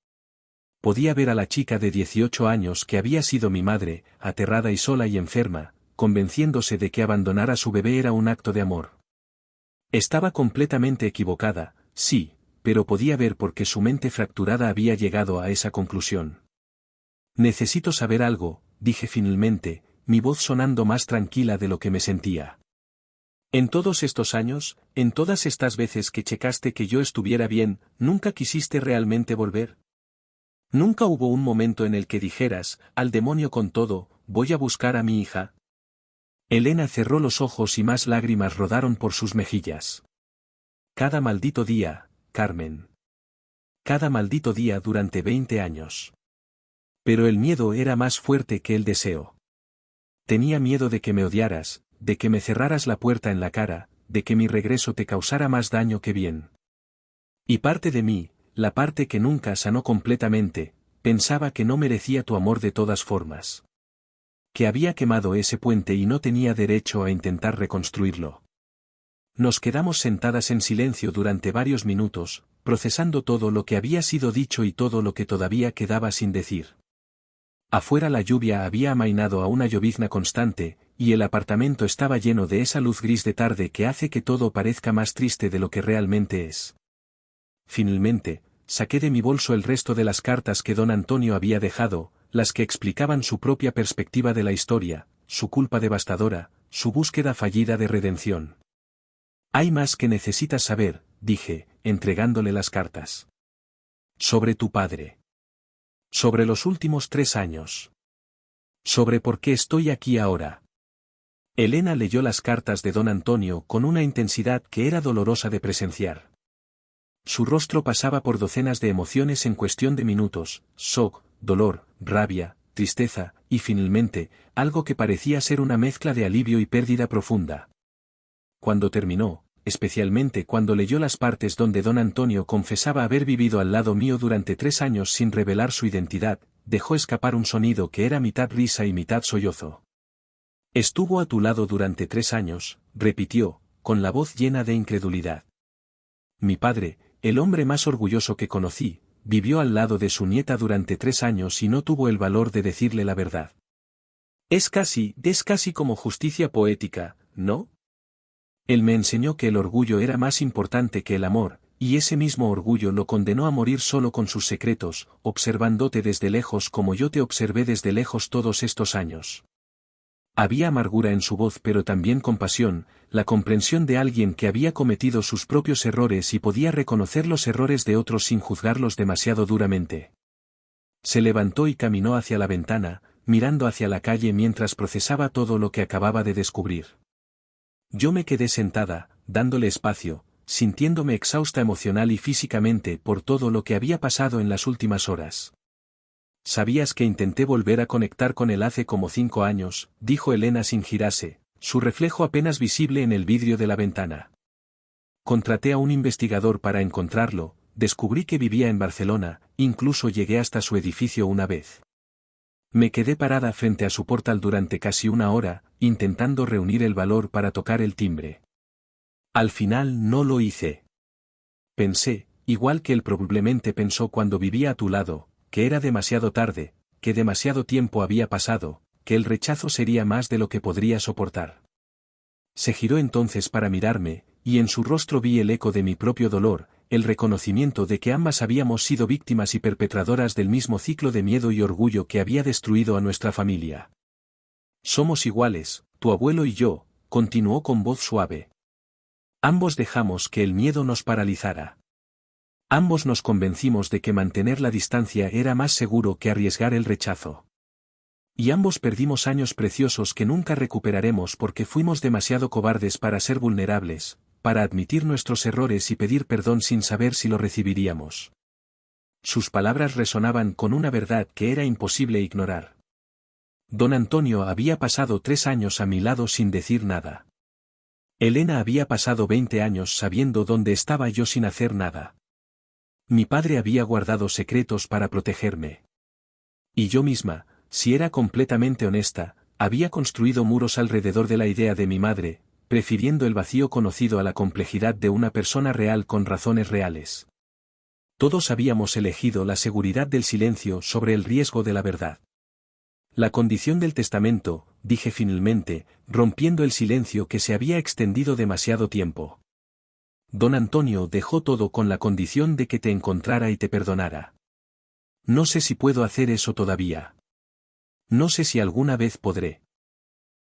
Podía ver a la chica de 18 años que había sido mi madre, aterrada y sola y enferma, convenciéndose de que abandonar a su bebé era un acto de amor. Estaba completamente equivocada, sí, pero podía ver por qué su mente fracturada había llegado a esa conclusión. Necesito saber algo, dije finalmente, mi voz sonando más tranquila de lo que me sentía. En todos estos años, en todas estas veces que checaste que yo estuviera bien, ¿nunca quisiste realmente volver? ¿Nunca hubo un momento en el que dijeras, al demonio con todo, voy a buscar a mi hija? Elena cerró los ojos y más lágrimas rodaron por sus mejillas. Cada maldito día, Carmen. Cada maldito día durante 20 años. Pero el miedo era más fuerte que el deseo. Tenía miedo de que me odiaras, de que me cerraras la puerta en la cara, de que mi regreso te causara más daño que bien. Y parte de mí, la parte que nunca sanó completamente, pensaba que no merecía tu amor de todas formas. Que había quemado ese puente y no tenía derecho a intentar reconstruirlo. Nos quedamos sentadas en silencio durante varios minutos, procesando todo lo que había sido dicho y todo lo que todavía quedaba sin decir. Afuera la lluvia había amainado a una llovizna constante, y el apartamento estaba lleno de esa luz gris de tarde que hace que todo parezca más triste de lo que realmente es. Finalmente, saqué de mi bolso el resto de las cartas que don Antonio había dejado, las que explicaban su propia perspectiva de la historia, su culpa devastadora, su búsqueda fallida de redención. Hay más que necesitas saber, dije, entregándole las cartas. Sobre tu padre. Sobre los últimos 3 años. Sobre por qué estoy aquí ahora. Elena leyó las cartas de don Antonio con una intensidad que era dolorosa de presenciar. Su rostro pasaba por docenas de emociones en cuestión de minutos: shock, dolor, rabia, tristeza, y finalmente, algo que parecía ser una mezcla de alivio y pérdida profunda. Cuando terminó, especialmente cuando leyó las partes donde don Antonio confesaba haber vivido al lado mío durante 3 años sin revelar su identidad, dejó escapar un sonido que era mitad risa y mitad sollozo. Estuvo a tu lado durante 3 años, repitió, con la voz llena de incredulidad. Mi padre, el hombre más orgulloso que conocí, vivió al lado de su nieta durante 3 años y no tuvo el valor de decirle la verdad. Es casi como justicia poética, ¿no? Él me enseñó que el orgullo era más importante que el amor, y ese mismo orgullo lo condenó a morir solo con sus secretos, observándote desde lejos como yo te observé desde lejos todos estos años. Había amargura en su voz pero también compasión, la comprensión de alguien que había cometido sus propios errores y podía reconocer los errores de otros sin juzgarlos demasiado duramente. Se levantó y caminó hacia la ventana, mirando hacia la calle mientras procesaba todo lo que acababa de descubrir. Yo me quedé sentada, dándole espacio, sintiéndome exhausta emocional y físicamente por todo lo que había pasado en las últimas horas. ¿Sabías que intenté volver a conectar con él hace como 5 años?, dijo Elena sin girarse, su reflejo apenas visible en el vidrio de la ventana. Contraté a un investigador para encontrarlo, descubrí que vivía en Barcelona, incluso llegué hasta su edificio una vez. Me quedé parada frente a su portal durante casi 1 hora, intentando reunir el valor para tocar el timbre. Al final no lo hice. Pensé, igual que él probablemente pensó cuando vivía a tu lado, que era demasiado tarde, que demasiado tiempo había pasado, que el rechazo sería más de lo que podría soportar. Se giró entonces para mirarme, y en su rostro vi el eco de mi propio dolor, el reconocimiento de que ambas habíamos sido víctimas y perpetradoras del mismo ciclo de miedo y orgullo que había destruido a nuestra familia. Somos iguales, tu abuelo y yo, continuó con voz suave. Ambos dejamos que el miedo nos paralizara. Ambos nos convencimos de que mantener la distancia era más seguro que arriesgar el rechazo. Y ambos perdimos años preciosos que nunca recuperaremos porque fuimos demasiado cobardes para ser vulnerables, para admitir nuestros errores y pedir perdón sin saber si lo recibiríamos. Sus palabras resonaban con una verdad que era imposible ignorar. Don Antonio había pasado 3 años a mi lado sin decir nada. Elena había pasado 20 años sabiendo dónde estaba yo sin hacer nada. Mi padre había guardado secretos para protegerme. Y yo misma, si era completamente honesta, había construido muros alrededor de la idea de mi madre, prefiriendo el vacío conocido a la complejidad de una persona real con razones reales. Todos habíamos elegido la seguridad del silencio sobre el riesgo de la verdad. La condición del testamento, dije finalmente, rompiendo el silencio que se había extendido demasiado tiempo. Don Antonio dejó todo con la condición de que te encontrara y te perdonara. No sé si puedo hacer eso todavía. No sé si alguna vez podré.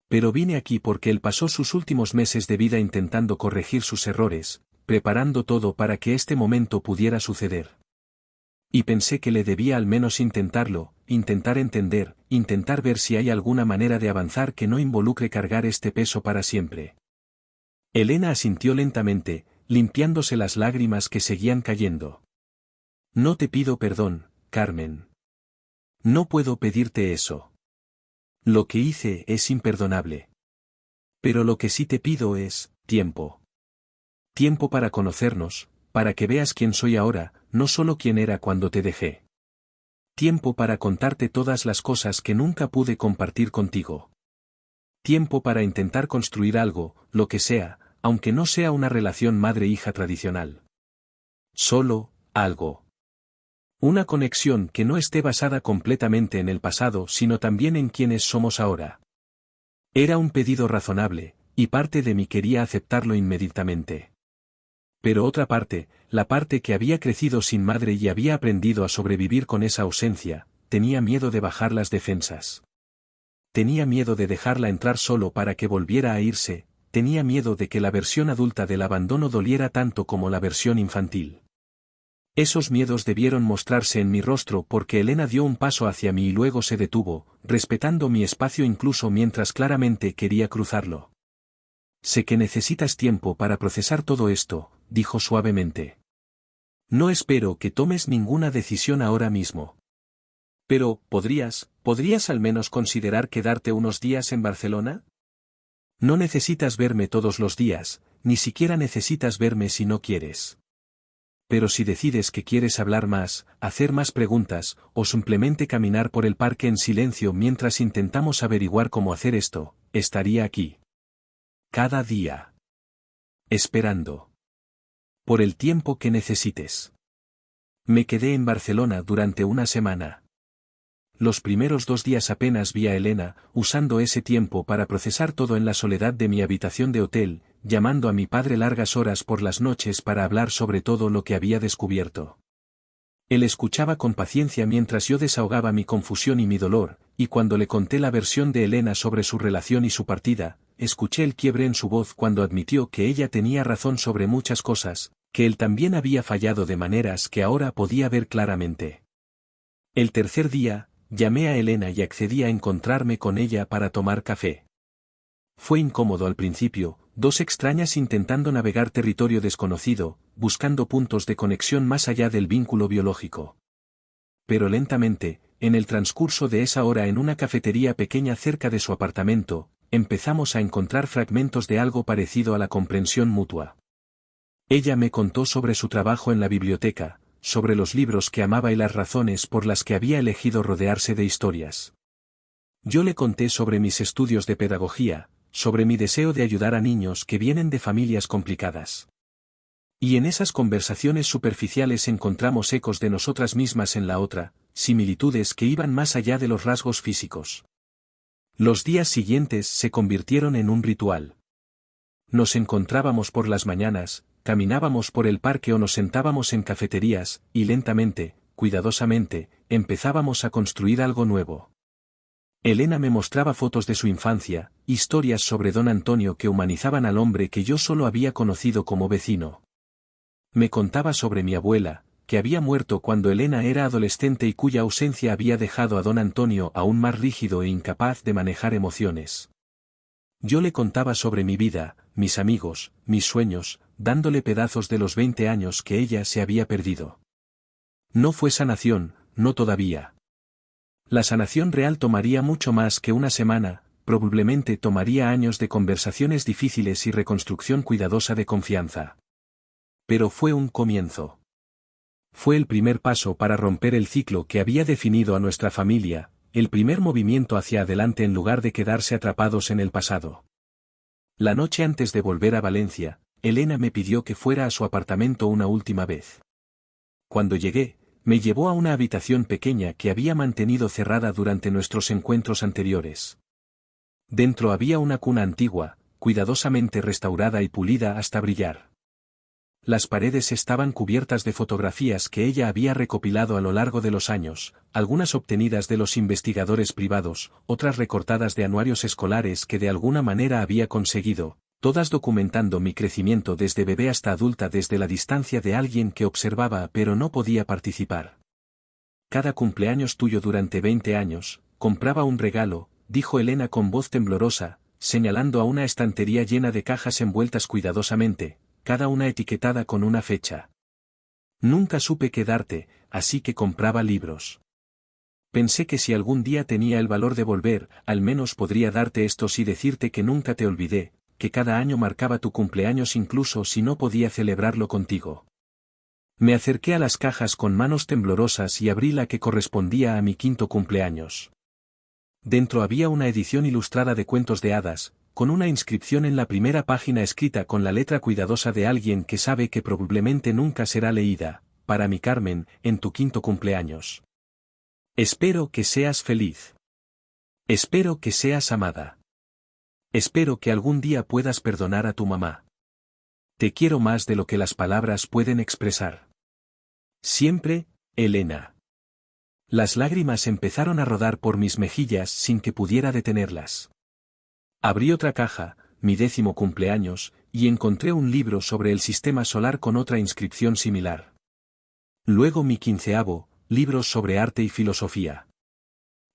Pero vine aquí porque él pasó sus últimos meses de vida intentando corregir sus errores, preparando todo para que este momento pudiera suceder. Y pensé que le debía al menos intentarlo, intentar entender, intentar ver si hay alguna manera de avanzar que no involucre cargar este peso para siempre. Elena asintió lentamente, limpiándose las lágrimas que seguían cayendo. No te pido perdón, Carmen. No puedo pedirte eso. Lo que hice es imperdonable. Pero lo que sí te pido es, tiempo. Tiempo para conocernos, para que veas quién soy ahora, no solo quién era cuando te dejé. Tiempo para contarte todas las cosas que nunca pude compartir contigo. Tiempo para intentar construir algo, lo que sea, aunque no sea una relación madre-hija tradicional. Solo, algo. Una conexión que no esté basada completamente en el pasado sino también en quienes somos ahora. Era un pedido razonable, y parte de mí quería aceptarlo inmediatamente. Pero otra parte, la parte que había crecido sin madre y había aprendido a sobrevivir con esa ausencia, tenía miedo de bajar las defensas. Tenía miedo de dejarla entrar solo para que volviera a irse, tenía miedo de que la versión adulta del abandono doliera tanto como la versión infantil. Esos miedos debieron mostrarse en mi rostro porque Elena dio un paso hacia mí y luego se detuvo, respetando mi espacio incluso mientras claramente quería cruzarlo. Sé que necesitas tiempo para procesar todo esto, dijo suavemente. No espero que tomes ninguna decisión ahora mismo. Pero, ¿podrías al menos considerar quedarte unos días en Barcelona? No necesitas verme todos los días, ni siquiera necesitas verme si no quieres. Pero si decides que quieres hablar más, hacer más preguntas, o simplemente caminar por el parque en silencio mientras intentamos averiguar cómo hacer esto, estaría aquí. Cada día. Esperando. Por el tiempo que necesites. Me quedé en Barcelona durante una semana. Los primeros 2 días apenas vi a Elena, usando ese tiempo para procesar todo en la soledad de mi habitación de hotel, llamando a mi padre largas horas por las noches para hablar sobre todo lo que había descubierto. Él escuchaba con paciencia mientras yo desahogaba mi confusión y mi dolor, y cuando le conté la versión de Elena sobre su relación y su partida, escuché el quiebre en su voz cuando admitió que ella tenía razón sobre muchas cosas, que él también había fallado de maneras que ahora podía ver claramente. El tercer día, llamé a Elena y accedí a encontrarme con ella para tomar café. Fue incómodo al principio, dos extrañas intentando navegar territorio desconocido, buscando puntos de conexión más allá del vínculo biológico. Pero lentamente, en el transcurso de esa hora en una cafetería pequeña cerca de su apartamento, empezamos a encontrar fragmentos de algo parecido a la comprensión mutua. Ella me contó sobre su trabajo en la biblioteca, sobre los libros que amaba y las razones por las que había elegido rodearse de historias. Yo le conté sobre mis estudios de pedagogía, sobre mi deseo de ayudar a niños que vienen de familias complicadas. Y en esas conversaciones superficiales encontramos ecos de nosotras mismas en la otra, similitudes que iban más allá de los rasgos físicos. Los días siguientes se convirtieron en un ritual. Nos encontrábamos por las mañanas, caminábamos por el parque o nos sentábamos en cafeterías, y lentamente, cuidadosamente, empezábamos a construir algo nuevo. Elena me mostraba fotos de su infancia, historias sobre don Antonio que humanizaban al hombre que yo solo había conocido como vecino. Me contaba sobre mi abuela, que había muerto cuando Elena era adolescente y cuya ausencia había dejado a don Antonio aún más rígido e incapaz de manejar emociones. Yo le contaba sobre mi vida, mis amigos, mis sueños, dándole pedazos de los 20 años que ella se había perdido. No fue sanación, no todavía. La sanación real tomaría mucho más que una semana, probablemente tomaría años de conversaciones difíciles y reconstrucción cuidadosa de confianza. Pero fue un comienzo. Fue el primer paso para romper el ciclo que había definido a nuestra familia, el primer movimiento hacia adelante en lugar de quedarse atrapados en el pasado. La noche antes de volver a Valencia, Elena me pidió que fuera a su apartamento una última vez. Cuando llegué, me llevó a una habitación pequeña que había mantenido cerrada durante nuestros encuentros anteriores. Dentro había una cuna antigua, cuidadosamente restaurada y pulida hasta brillar. Las paredes estaban cubiertas de fotografías que ella había recopilado a lo largo de los años, algunas obtenidas de los investigadores privados, otras recortadas de anuarios escolares que de alguna manera había conseguido, todas documentando mi crecimiento desde bebé hasta adulta desde la distancia de alguien que observaba pero no podía participar. Cada cumpleaños tuyo durante 20 años, compraba un regalo, dijo Elena con voz temblorosa, señalando a una estantería llena de cajas envueltas cuidadosamente, cada una etiquetada con una fecha. Nunca supe qué darte, así que compraba libros. Pensé que si algún día tenía el valor de volver, al menos podría darte estos y decirte que nunca te olvidé, que cada año marcaba tu cumpleaños incluso si no podía celebrarlo contigo. Me acerqué a las cajas con manos temblorosas y abrí la que correspondía a mi 5º cumpleaños. Dentro había una edición ilustrada de cuentos de hadas, con una inscripción en la primera página escrita con la letra cuidadosa de alguien que sabe que probablemente nunca será leída, para mi Carmen, en tu 5º cumpleaños. Espero que seas feliz. Espero que seas amada. Espero que algún día puedas perdonar a tu mamá. Te quiero más de lo que las palabras pueden expresar. Siempre, Elena. Las lágrimas empezaron a rodar por mis mejillas sin que pudiera detenerlas. Abrí otra caja, mi 10º cumpleaños, y encontré un libro sobre el sistema solar con otra inscripción similar. Luego mi 15º, libros sobre arte y filosofía.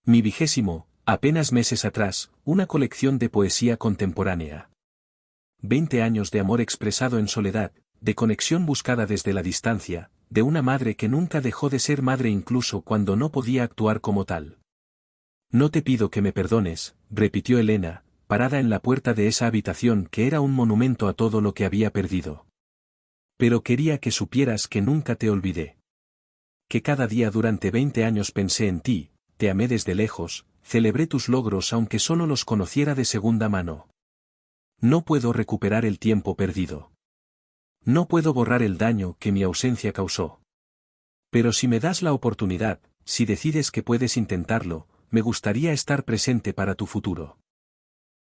Mi 20º, apenas meses atrás, una colección de poesía contemporánea. 20 años de amor expresado en soledad, de conexión buscada desde la distancia, de una madre que nunca dejó de ser madre incluso cuando no podía actuar como tal. No te pido que me perdones, repitió Elena, parada en la puerta de esa habitación que era un monumento a todo lo que había perdido. Pero quería que supieras que nunca te olvidé. Que cada día durante 20 años pensé en ti, te amé desde lejos, celebré tus logros aunque solo los conociera de segunda mano. No puedo recuperar el tiempo perdido. No puedo borrar el daño que mi ausencia causó. Pero si me das la oportunidad, si decides que puedes intentarlo, me gustaría estar presente para tu futuro.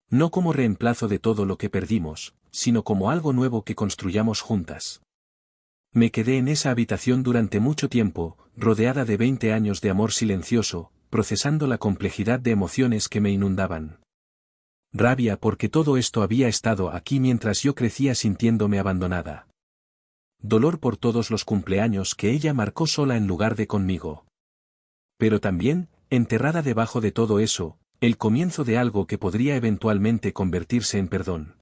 No como reemplazo de todo lo que perdimos, sino como algo nuevo que construyamos juntas. Me quedé en esa habitación durante mucho tiempo, rodeada de 20 años de amor silencioso, procesando la complejidad de emociones que me inundaban. Rabia porque todo esto había estado aquí mientras yo crecía sintiéndome abandonada. Dolor por todos los cumpleaños que ella marcó sola en lugar de conmigo. Pero también, enterrada debajo de todo eso, el comienzo de algo que podría eventualmente convertirse en perdón.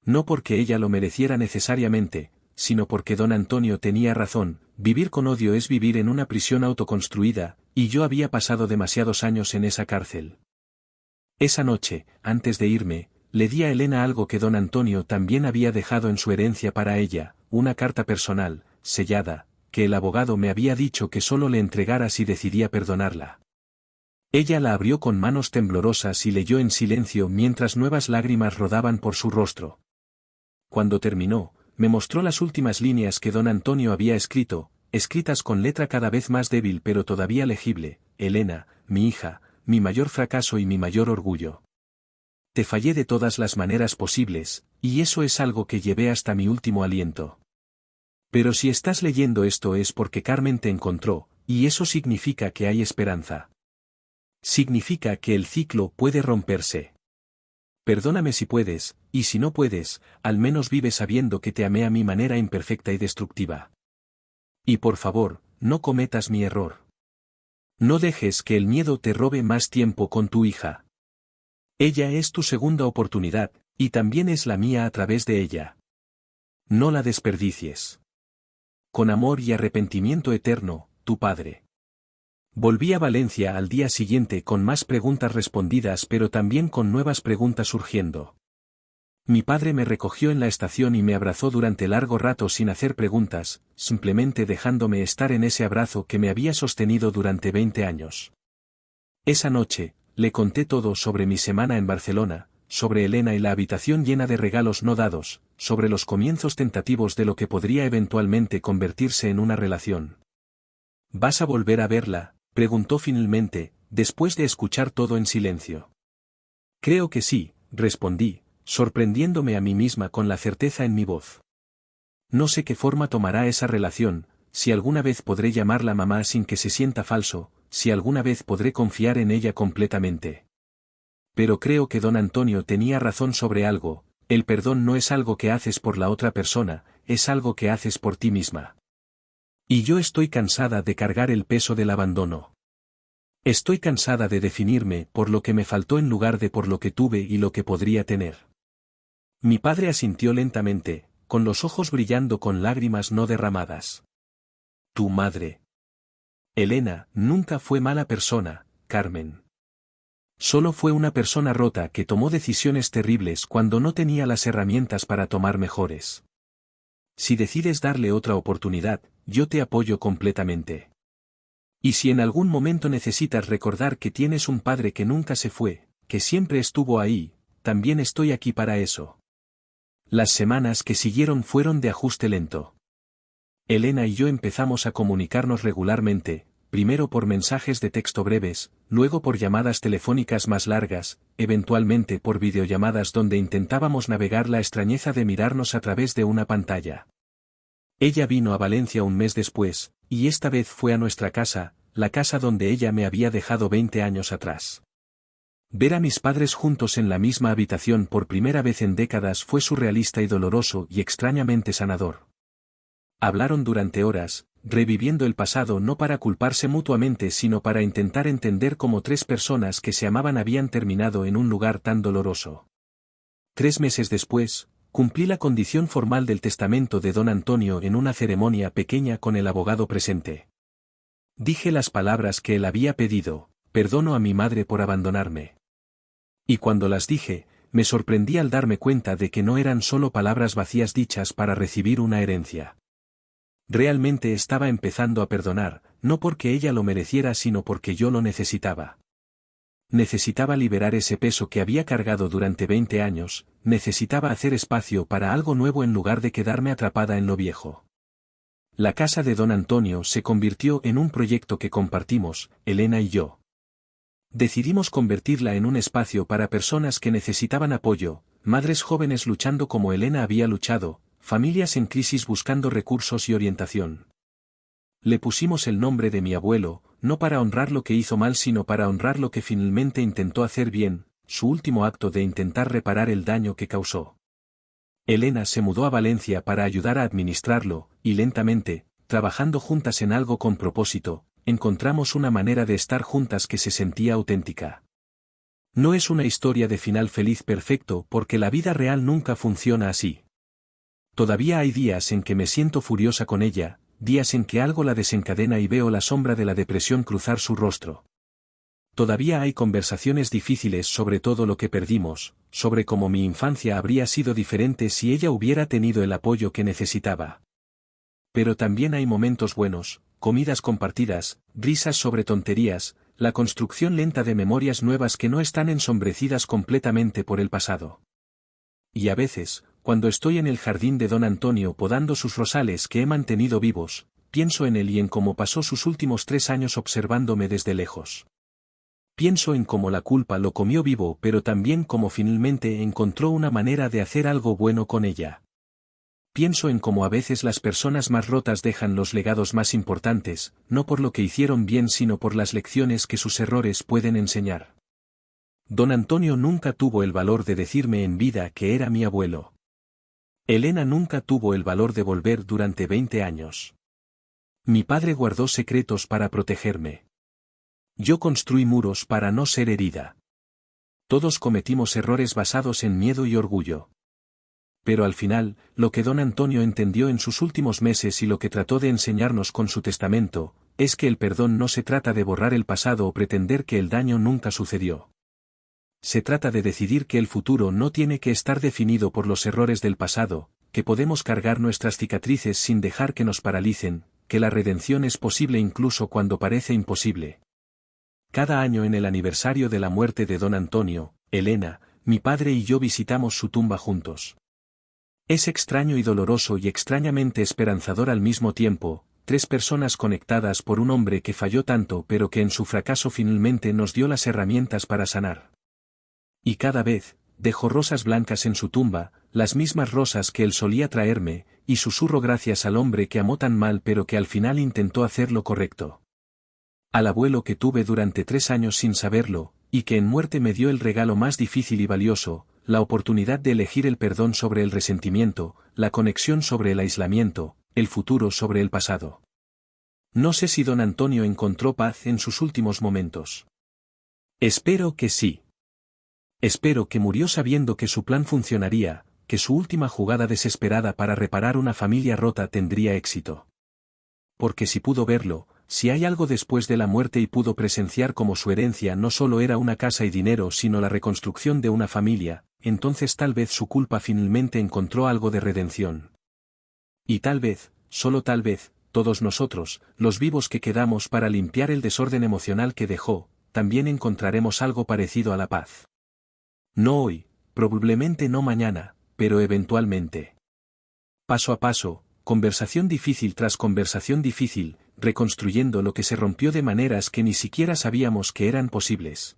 No porque ella lo mereciera necesariamente, sino porque don Antonio tenía razón, vivir con odio es vivir en una prisión autoconstruida, y yo había pasado demasiados años en esa cárcel. Esa noche, antes de irme, le di a Elena algo que don Antonio también había dejado en su herencia para ella, una carta personal, sellada, que el abogado me había dicho que solo le entregara si decidía perdonarla. Ella la abrió con manos temblorosas y leyó en silencio mientras nuevas lágrimas rodaban por su rostro. Cuando terminó, me mostró las últimas líneas que don Antonio había escrito, escritas con letra cada vez más débil pero todavía legible: Elena, mi hija, mi mayor fracaso y mi mayor orgullo. Te fallé de todas las maneras posibles, y eso es algo que llevé hasta mi último aliento. Pero si estás leyendo esto es porque Carmen te encontró, y eso significa que hay esperanza. Significa que el ciclo puede romperse. Perdóname si puedes, y si no puedes, al menos vive sabiendo que te amé a mi manera imperfecta y destructiva. Y por favor, no cometas mi error. No dejes que el miedo te robe más tiempo con tu hija. Ella es tu segunda oportunidad, y también es la mía a través de ella. No la desperdicies. Con amor y arrepentimiento eterno, tu padre. Volví a Valencia al día siguiente con más preguntas respondidas pero también con nuevas preguntas surgiendo. Mi padre me recogió en la estación y me abrazó durante largo rato sin hacer preguntas, simplemente dejándome estar en ese abrazo que me había sostenido durante 20 años. Esa noche, le conté todo sobre mi semana en Barcelona, sobre Elena y la habitación llena de regalos no dados, sobre los comienzos tentativos de lo que podría eventualmente convertirse en una relación. ¿Vas a volver a verla?, preguntó finalmente, después de escuchar todo en silencio. Creo que sí, respondí, sorprendiéndome a mí misma con la certeza en mi voz. No sé qué forma tomará esa relación, si alguna vez podré llamarla mamá sin que se sienta falso, si alguna vez podré confiar en ella completamente. Pero creo que don Antonio tenía razón sobre algo: el perdón no es algo que haces por la otra persona, es algo que haces por ti misma. Y yo estoy cansada de cargar el peso del abandono. Estoy cansada de definirme por lo que me faltó en lugar de por lo que tuve y lo que podría tener. Mi padre asintió lentamente, con los ojos brillando con lágrimas no derramadas. Tu madre. Elena nunca fue mala persona, Carmen. Solo fue una persona rota que tomó decisiones terribles cuando no tenía las herramientas para tomar mejores. Si decides darle otra oportunidad, yo te apoyo completamente. Y si en algún momento necesitas recordar que tienes un padre que nunca se fue, que siempre estuvo ahí, también estoy aquí para eso. Las semanas que siguieron fueron de ajuste lento. Elena y yo empezamos a comunicarnos regularmente, primero por mensajes de texto breves, luego por llamadas telefónicas más largas, eventualmente por videollamadas donde intentábamos navegar la extrañeza de mirarnos a través de una pantalla. Ella vino a Valencia un mes después, y esta vez fue a nuestra casa, la casa donde ella me había dejado 20 años atrás. Ver a mis padres juntos en la misma habitación por primera vez en décadas fue surrealista y doloroso y extrañamente sanador. Hablaron durante horas, reviviendo el pasado no para culparse mutuamente sino para intentar entender cómo tres personas que se amaban habían terminado en un lugar tan doloroso. 3 meses después, cumplí la condición formal del testamento de don Antonio en una ceremonia pequeña con el abogado presente. Dije las palabras que él había pedido: perdono a mi madre por abandonarme. Y cuando las dije, me sorprendí al darme cuenta de que no eran solo palabras vacías dichas para recibir una herencia. Realmente estaba empezando a perdonar, no porque ella lo mereciera sino porque yo lo necesitaba. Necesitaba liberar ese peso que había cargado durante 20 años, necesitaba hacer espacio para algo nuevo en lugar de quedarme atrapada en lo viejo. La casa de don Antonio se convirtió en un proyecto que compartimos, Elena y yo. Decidimos convertirla en un espacio para personas que necesitaban apoyo, madres jóvenes luchando como Elena había luchado, familias en crisis buscando recursos y orientación. Le pusimos el nombre de mi abuelo, no para honrar lo que hizo mal sino para honrar lo que finalmente intentó hacer bien, su último acto de intentar reparar el daño que causó. Elena se mudó a Valencia para ayudar a administrarlo, y lentamente, trabajando juntas en algo con propósito, encontramos una manera de estar juntas que se sentía auténtica. No es una historia de final feliz perfecto porque la vida real nunca funciona así. Todavía hay días en que me siento furiosa con ella, días en que algo la desencadena y veo la sombra de la depresión cruzar su rostro. Todavía hay conversaciones difíciles sobre todo lo que perdimos, sobre cómo mi infancia habría sido diferente si ella hubiera tenido el apoyo que necesitaba. Pero también hay momentos buenos, comidas compartidas, risas sobre tonterías, la construcción lenta de memorias nuevas que no están ensombrecidas completamente por el pasado. Y a veces, cuando estoy en el jardín de don Antonio podando sus rosales que he mantenido vivos, pienso en él y en cómo pasó sus últimos 3 años observándome desde lejos. Pienso en cómo la culpa lo comió vivo pero también cómo finalmente encontró una manera de hacer algo bueno con ella. Pienso en cómo a veces las personas más rotas dejan los legados más importantes, no por lo que hicieron bien sino por las lecciones que sus errores pueden enseñar. Don Antonio nunca tuvo el valor de decirme en vida que era mi abuelo. Elena nunca tuvo el valor de volver durante 20 años. Mi padre guardó secretos para protegerme. Yo construí muros para no ser herida. Todos cometimos errores basados en miedo y orgullo. Pero al final, lo que don Antonio entendió en sus últimos meses y lo que trató de enseñarnos con su testamento, es que el perdón no se trata de borrar el pasado o pretender que el daño nunca sucedió. Se trata de decidir que el futuro no tiene que estar definido por los errores del pasado, que podemos cargar nuestras cicatrices sin dejar que nos paralicen, que la redención es posible incluso cuando parece imposible. Cada año en el aniversario de la muerte de don Antonio, Elena, mi padre y yo visitamos su tumba juntos. Es extraño y doloroso y extrañamente esperanzador al mismo tiempo, 3 personas conectadas por un hombre que falló tanto pero que en su fracaso finalmente nos dio las herramientas para sanar. Y cada vez, dejo rosas blancas en su tumba, las mismas rosas que él solía traerme, y susurro gracias al hombre que amó tan mal pero que al final intentó hacer lo correcto. Al abuelo que tuve durante 3 años sin saberlo, y que en muerte me dio el regalo más difícil y valioso, la oportunidad de elegir el perdón sobre el resentimiento, la conexión sobre el aislamiento, el futuro sobre el pasado. No sé si don Antonio encontró paz en sus últimos momentos. Espero que sí. Espero que murió sabiendo que su plan funcionaría, que su última jugada desesperada para reparar una familia rota tendría éxito. Porque si pudo verlo, si hay algo después de la muerte y pudo presenciar cómo su herencia no solo era una casa y dinero sino la reconstrucción de una familia, entonces tal vez su culpa finalmente encontró algo de redención. Y tal vez, solo tal vez, todos nosotros, los vivos que quedamos para limpiar el desorden emocional que dejó, también encontraremos algo parecido a la paz. No hoy, probablemente no mañana, pero eventualmente. Paso a paso, conversación difícil tras conversación difícil, reconstruyendo lo que se rompió de maneras que ni siquiera sabíamos que eran posibles.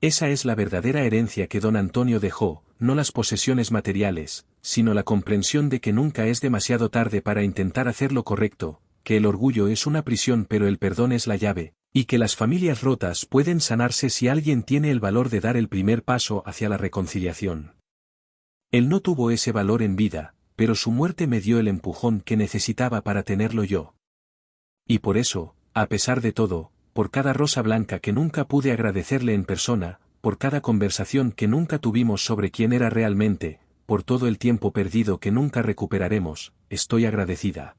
Esa es la verdadera herencia que don Antonio dejó, no las posesiones materiales, sino la comprensión de que nunca es demasiado tarde para intentar hacer lo correcto, que el orgullo es una prisión pero el perdón es la llave, y que las familias rotas pueden sanarse si alguien tiene el valor de dar el primer paso hacia la reconciliación. Él no tuvo ese valor en vida, pero su muerte me dio el empujón que necesitaba para tenerlo yo. Y por eso, a pesar de todo, por cada rosa blanca que nunca pude agradecerle en persona, por cada conversación que nunca tuvimos sobre quién era realmente, por todo el tiempo perdido que nunca recuperaremos, estoy agradecida.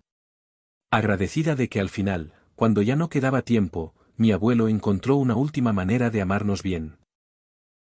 Agradecida de que al final, cuando ya no quedaba tiempo, mi abuelo encontró una última manera de amarnos bien.